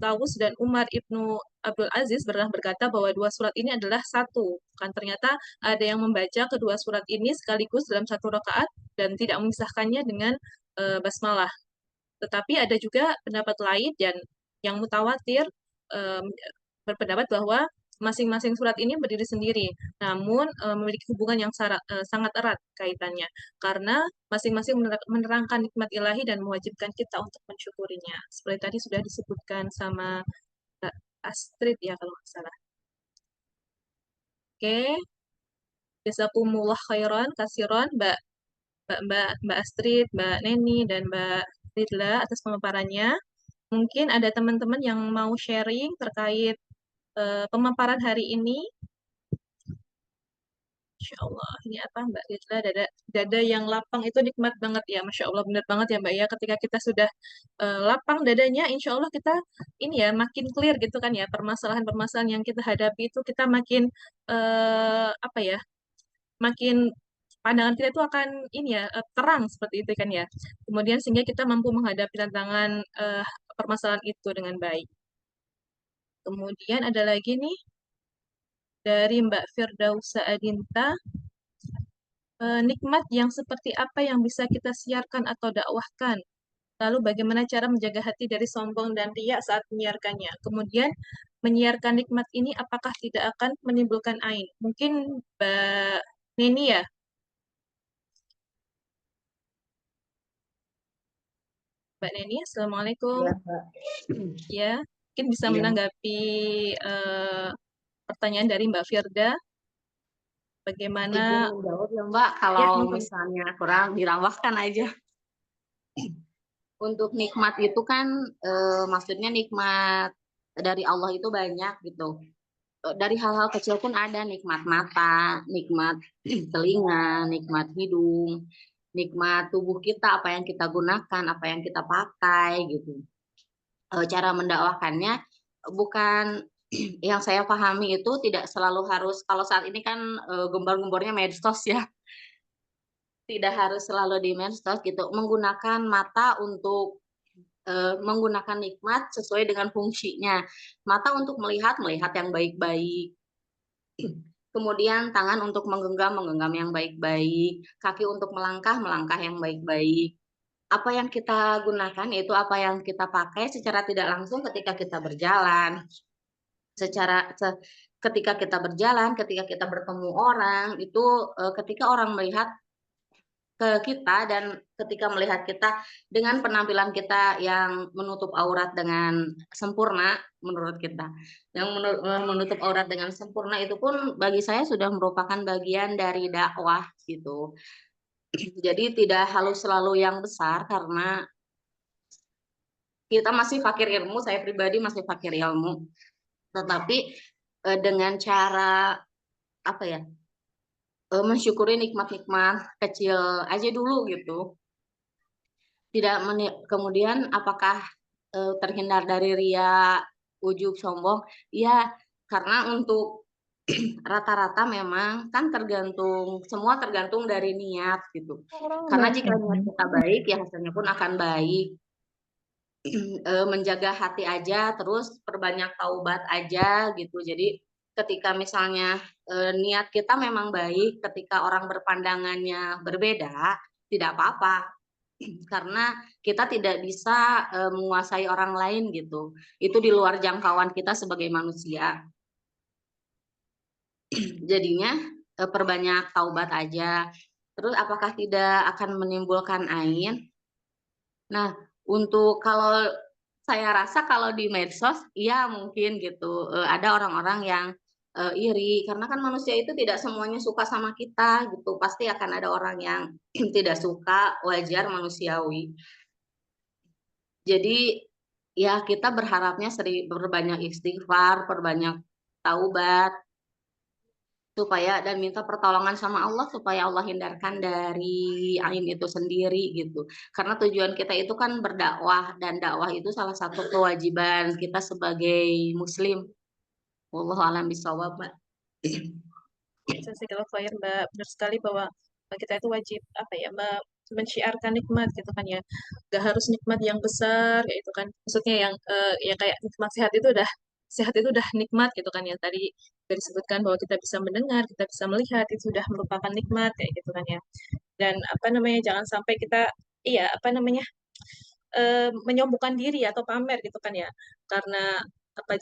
Tawus dan Umar ibnu Abdul Aziz pernah berkata bahwa dua surat ini adalah satu. Kan ternyata ada yang membaca kedua surat ini sekaligus dalam satu rakaat dan tidak memisahkannya dengan basmalah. Tetapi ada juga pendapat lain dan yang mutawatir berpendapat bahwa masing-masing surat ini berdiri sendiri, namun memiliki hubungan yang sangat erat kaitannya, karena masing-masing menerangkan nikmat ilahi dan mewajibkan kita untuk mensyukurinya. Seperti tadi sudah disebutkan sama Mbak Astrid ya, kalau nggak salah. Oke, jazakumullah khairan kasiron Mbak Astrid, Mbak Neni, dan Mbak Ridla atas pemaparannya. Mungkin ada teman-teman yang mau sharing terkait pemaparan hari ini. Masya Allah, ini apa Mbak Ridla, dada yang lapang itu nikmat banget ya, Masya Allah, benar banget ya Mbak ya, ketika kita sudah lapang dadanya, insya Allah kita ini ya makin clear gitu kan ya, permasalahan-permasalahan yang kita hadapi itu kita makin apa ya, makin pandangan kita itu akan ini ya terang seperti itu kan ya, kemudian sehingga kita mampu menghadapi tantangan permasalahan itu dengan baik. Kemudian ada lagi nih dari Mbak Firdausa Adinta, nikmat yang seperti apa yang bisa kita siarkan atau dakwahkan Lalu bagaimana cara menjaga hati dari sombong dan riya saat menyiarkannya? Kemudian menyiarkan nikmat ini apakah tidak akan menimbulkan ain? Mungkin Mbak Neni ya, Mbak Neni, Assalamualaikum.
Ya, Mbak.
Ya, mungkin bisa
Iya.
menanggapi pertanyaan dari Mbak Firda. Bagaimana?
Izin menjawab ya Mbak,
Ya,
kalau
mungkin.
misalnya kurang ditambahkan aja. Untuk nikmat itu kan maksudnya nikmat dari Allah itu banyak gitu. Dari hal-hal kecil pun ada nikmat mata, nikmat telinga, nikmat hidung, nikmat tubuh kita, apa yang kita gunakan, apa yang kita pakai gitu. Cara mendakwahkannya bukan yang saya pahami itu tidak selalu harus, kalau saat ini kan gembar-gembornya medsos ya, tidak harus selalu di medsos gitu. Menggunakan mata untuk menggunakan nikmat sesuai dengan fungsinya. Mata untuk melihat yang baik-baik. Kemudian tangan untuk menggenggam yang baik-baik. Kaki untuk melangkah yang baik-baik. Apa yang kita gunakan itu apa yang kita pakai secara tidak langsung ketika kita berjalan. Ketika kita berjalan, ketika kita bertemu orang, itu ketika orang melihat ke kita dan ketika melihat kita dengan penampilan kita yang menutup aurat dengan sempurna menurut kita, yang menutup aurat dengan sempurna itu pun bagi saya sudah merupakan bagian dari dakwah gitu. Jadi tidak harus selalu yang besar karena kita masih fakir ilmu, saya pribadi masih fakir ilmu, tetapi dengan cara apa ya, mensyukuri nikmat-nikmat kecil aja dulu gitu. Kemudian apakah terhindar dari ria, ujub, sombong? Ya, karena untuk rata-rata memang kan semua tergantung dari niat gitu. Karena jika niat kita baik, ya hasilnya pun akan baik. Menjaga hati aja, terus perbanyak taubat aja gitu. Jadi ketika misalnya niat kita memang baik, ketika orang berpandangannya berbeda, tidak apa-apa karena kita tidak bisa menguasai orang lain gitu. Itu di luar jangkauan kita sebagai manusia. Jadinya perbanyak taubat aja. Terus apakah tidak akan menimbulkan ain? Nah, untuk kalau saya rasa kalau di medsos, iya mungkin gitu. Ada orang-orang yang iri karena kan manusia itu tidak semuanya suka sama kita gitu. Pasti akan ada orang yang tidak suka, wajar, manusiawi. Jadi ya kita berharapnya berbanyak istighfar, perbanyak taubat supaya dan minta pertolongan sama Allah supaya Allah hindarkan dari ain itu sendiri gitu. Karena tujuan kita itu kan berdakwah dan dakwah itu salah satu kewajiban kita sebagai muslim. Wallahu a'lam bishawab, Mbak.
Jazakallahu khair, Mbak. Benar sekali bahwa kita itu wajib apa ya, Mbak, menciarkan nikmat gitu kan ya. Gak harus nikmat yang besar kayak itu kan. Maksudnya yang ya kayak nikmat sehat itu udah nikmat gitu kan ya. Tadi sudah disebutkan bahwa kita bisa mendengar, kita bisa melihat itu sudah merupakan nikmat kayak gitu kan ya. Dan apa namanya jangan sampai kita iya apa namanya menyombongkan diri atau pamer gitu kan ya. Karena apa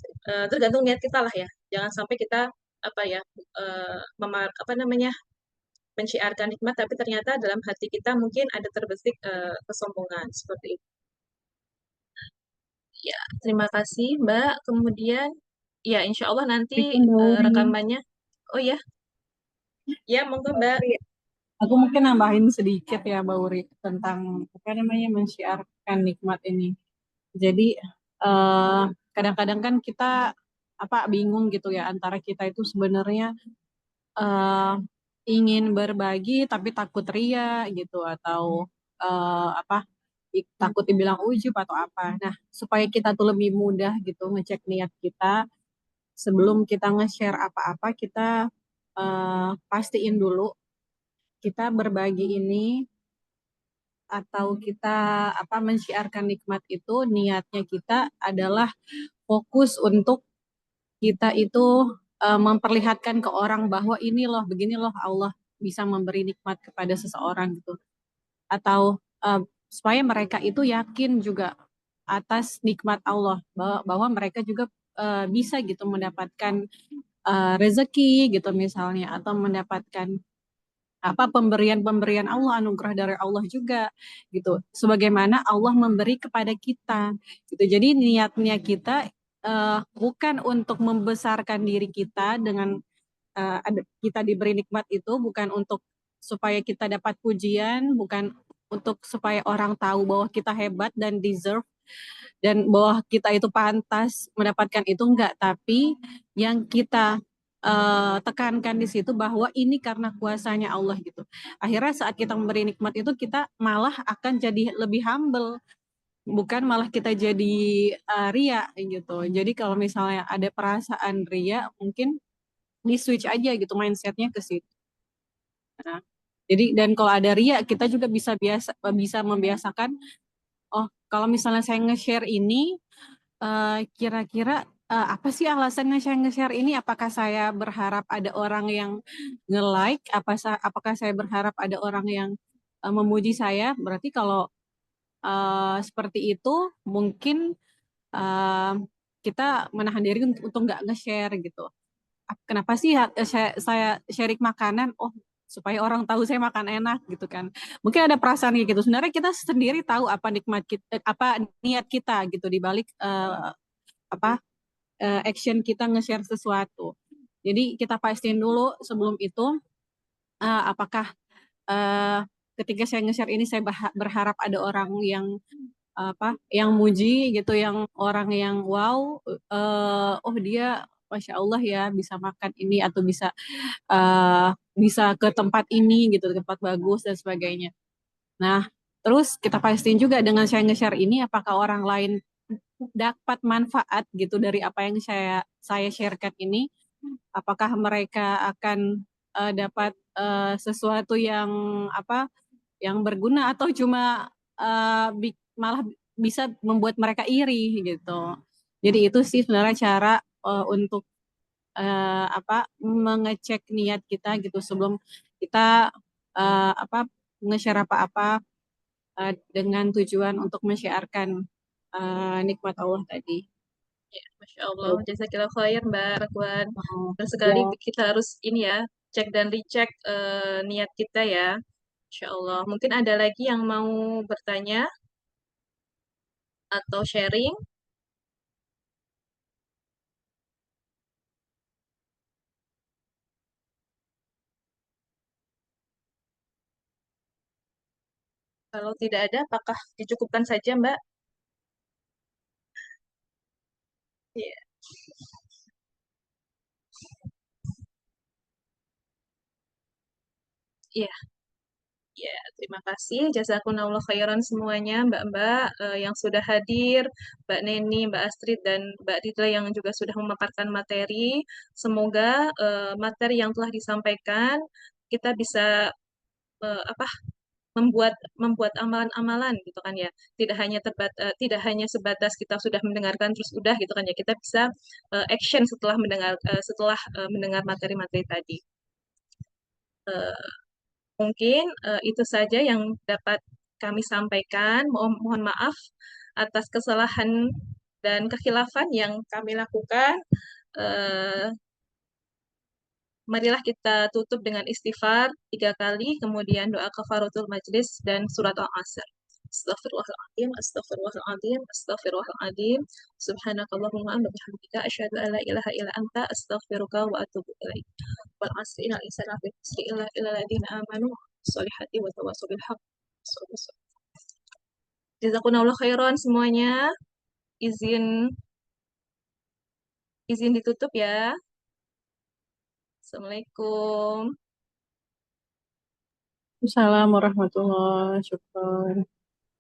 tergantung niat kita lah ya. Jangan sampai kita apa ya apa namanya menciarkan nikmat tapi ternyata dalam hati kita mungkin ada terbesit kesombongan seperti itu. Ya, terima kasih Mbak. Kemudian ya insya Allah nanti rekamannya. Oh ya, ya monggo Mbak.
Aku mungkin nambahin sedikit ya Mbak Uri tentang apa namanya mensiarkan nikmat ini. Jadi kadang-kadang kan kita bingung gitu ya antara kita itu sebenarnya eh, ingin berbagi tapi takut ria gitu atau takut dibilang ujub atau apa. Nah, supaya kita tuh lebih mudah gitu ngecek niat kita sebelum kita nge-share apa-apa kita pastiin dulu kita berbagi ini atau kita mensiarkan nikmat itu niatnya kita adalah fokus untuk kita itu memperlihatkan ke orang bahwa ini loh begini loh Allah bisa memberi nikmat kepada seseorang gitu atau supaya mereka itu yakin juga atas nikmat Allah, bahwa mereka juga bisa gitu mendapatkan rezeki gitu misalnya, atau mendapatkan pemberian-pemberian Allah, anugerah dari Allah juga gitu. Sebagaimana Allah memberi kepada kita gitu. Jadi niatnya kita bukan untuk membesarkan diri kita dengan kita diberi nikmat itu, bukan untuk supaya kita dapat pujian, bukan untuk supaya orang tahu bahwa kita hebat dan deserve dan bahwa kita itu pantas mendapatkan itu, enggak, tapi yang kita tekankan di situ bahwa ini karena kuasanya Allah gitu. Akhirnya saat kita memberi nikmat itu, kita malah akan jadi lebih humble, bukan malah kita jadi ria gitu. Jadi kalau misalnya ada perasaan ria, mungkin di switch aja gitu mindsetnya ke situ. Nah, jadi dan kalau ada ria, kita juga bisa membiasakan, oh kalau misalnya saya nge-share ini, kira-kira apa sih alasannya saya nge-share ini? Apakah saya berharap ada orang yang nge-like? Apakah saya berharap ada orang yang memuji saya? Berarti kalau seperti itu, mungkin kita menahan diri untuk nggak nge-share gitu. Kenapa sih saya sharing makanan? Oh, supaya orang tahu saya makan enak gitu kan. Mungkin ada perasaan kayak gitu. Sebenarnya kita sendiri tahu apa nikmat kita, apa niat kita gitu di balik action kita nge-share sesuatu. Jadi kita pastiin dulu sebelum itu apakah ketika saya nge-share ini saya berharap ada orang yang yang muji gitu, yang orang yang wow, oh dia Masya Allah ya bisa makan ini atau bisa ke tempat ini gitu, tempat bagus dan sebagainya. Nah, terus kita pastiin juga dengan saya nge-share ini apakah orang lain dapat manfaat gitu dari apa yang saya sharekan ini, apakah mereka akan dapat sesuatu yang yang berguna atau cuma malah bisa membuat mereka iri gitu. Jadi itu sih sebenarnya cara untuk mengecek niat kita gitu sebelum kita nge-share apa-apa dengan tujuan untuk men-sharekan nikmat Allah tadi.
Ya, Masya Allah, jazakillah khair Mbak Rakwan. Dan sekali
Ya.
kita harus ini ya, cek dan recheck niat kita ya. Masya Allah. Mungkin ada lagi yang mau bertanya atau sharing? Kalau tidak ada, apakah dicukupkan saja Mbak? Iya. Iya. Ya, terima kasih. Jazakumullah khairan semuanya, Mbak-mbak yang sudah hadir, Mbak Neni, Mbak Astrid, dan Mbak Ridla yang juga sudah memaparkan materi. Semoga materi yang telah disampaikan kita bisa eh, apa membuat membuat amalan-amalan gitu kan ya. Tidak hanya sebatas kita sudah mendengarkan terus udah gitu kan ya. Kita bisa action setelah mendengar materi-materi tadi. Eh, Mungkin itu saja yang dapat kami sampaikan. Mohon maaf atas kesalahan dan kekhilafan yang kami lakukan. Eh, Marilah kita tutup dengan istighfar 3 kali, kemudian doa kafaratul majlis dan surat Al-Asr. Astaghfirullahaladzim, astaghfirullahaladzim, astaghfirullahaladzim. Subhanakallahumma wa bihamdika asyhadu an la ilaha illa anta astaghfiruka wa atubu ilaik. Wal asri innal insana lafi khusr illa alladziina aamanu sholihati wa tawassaw bil haqq. Jazakumullah khairan semuanya. Izin izin ditutup ya. Assalamualaikum.
Assalamualaikum warahmatullahi wabarakatuh.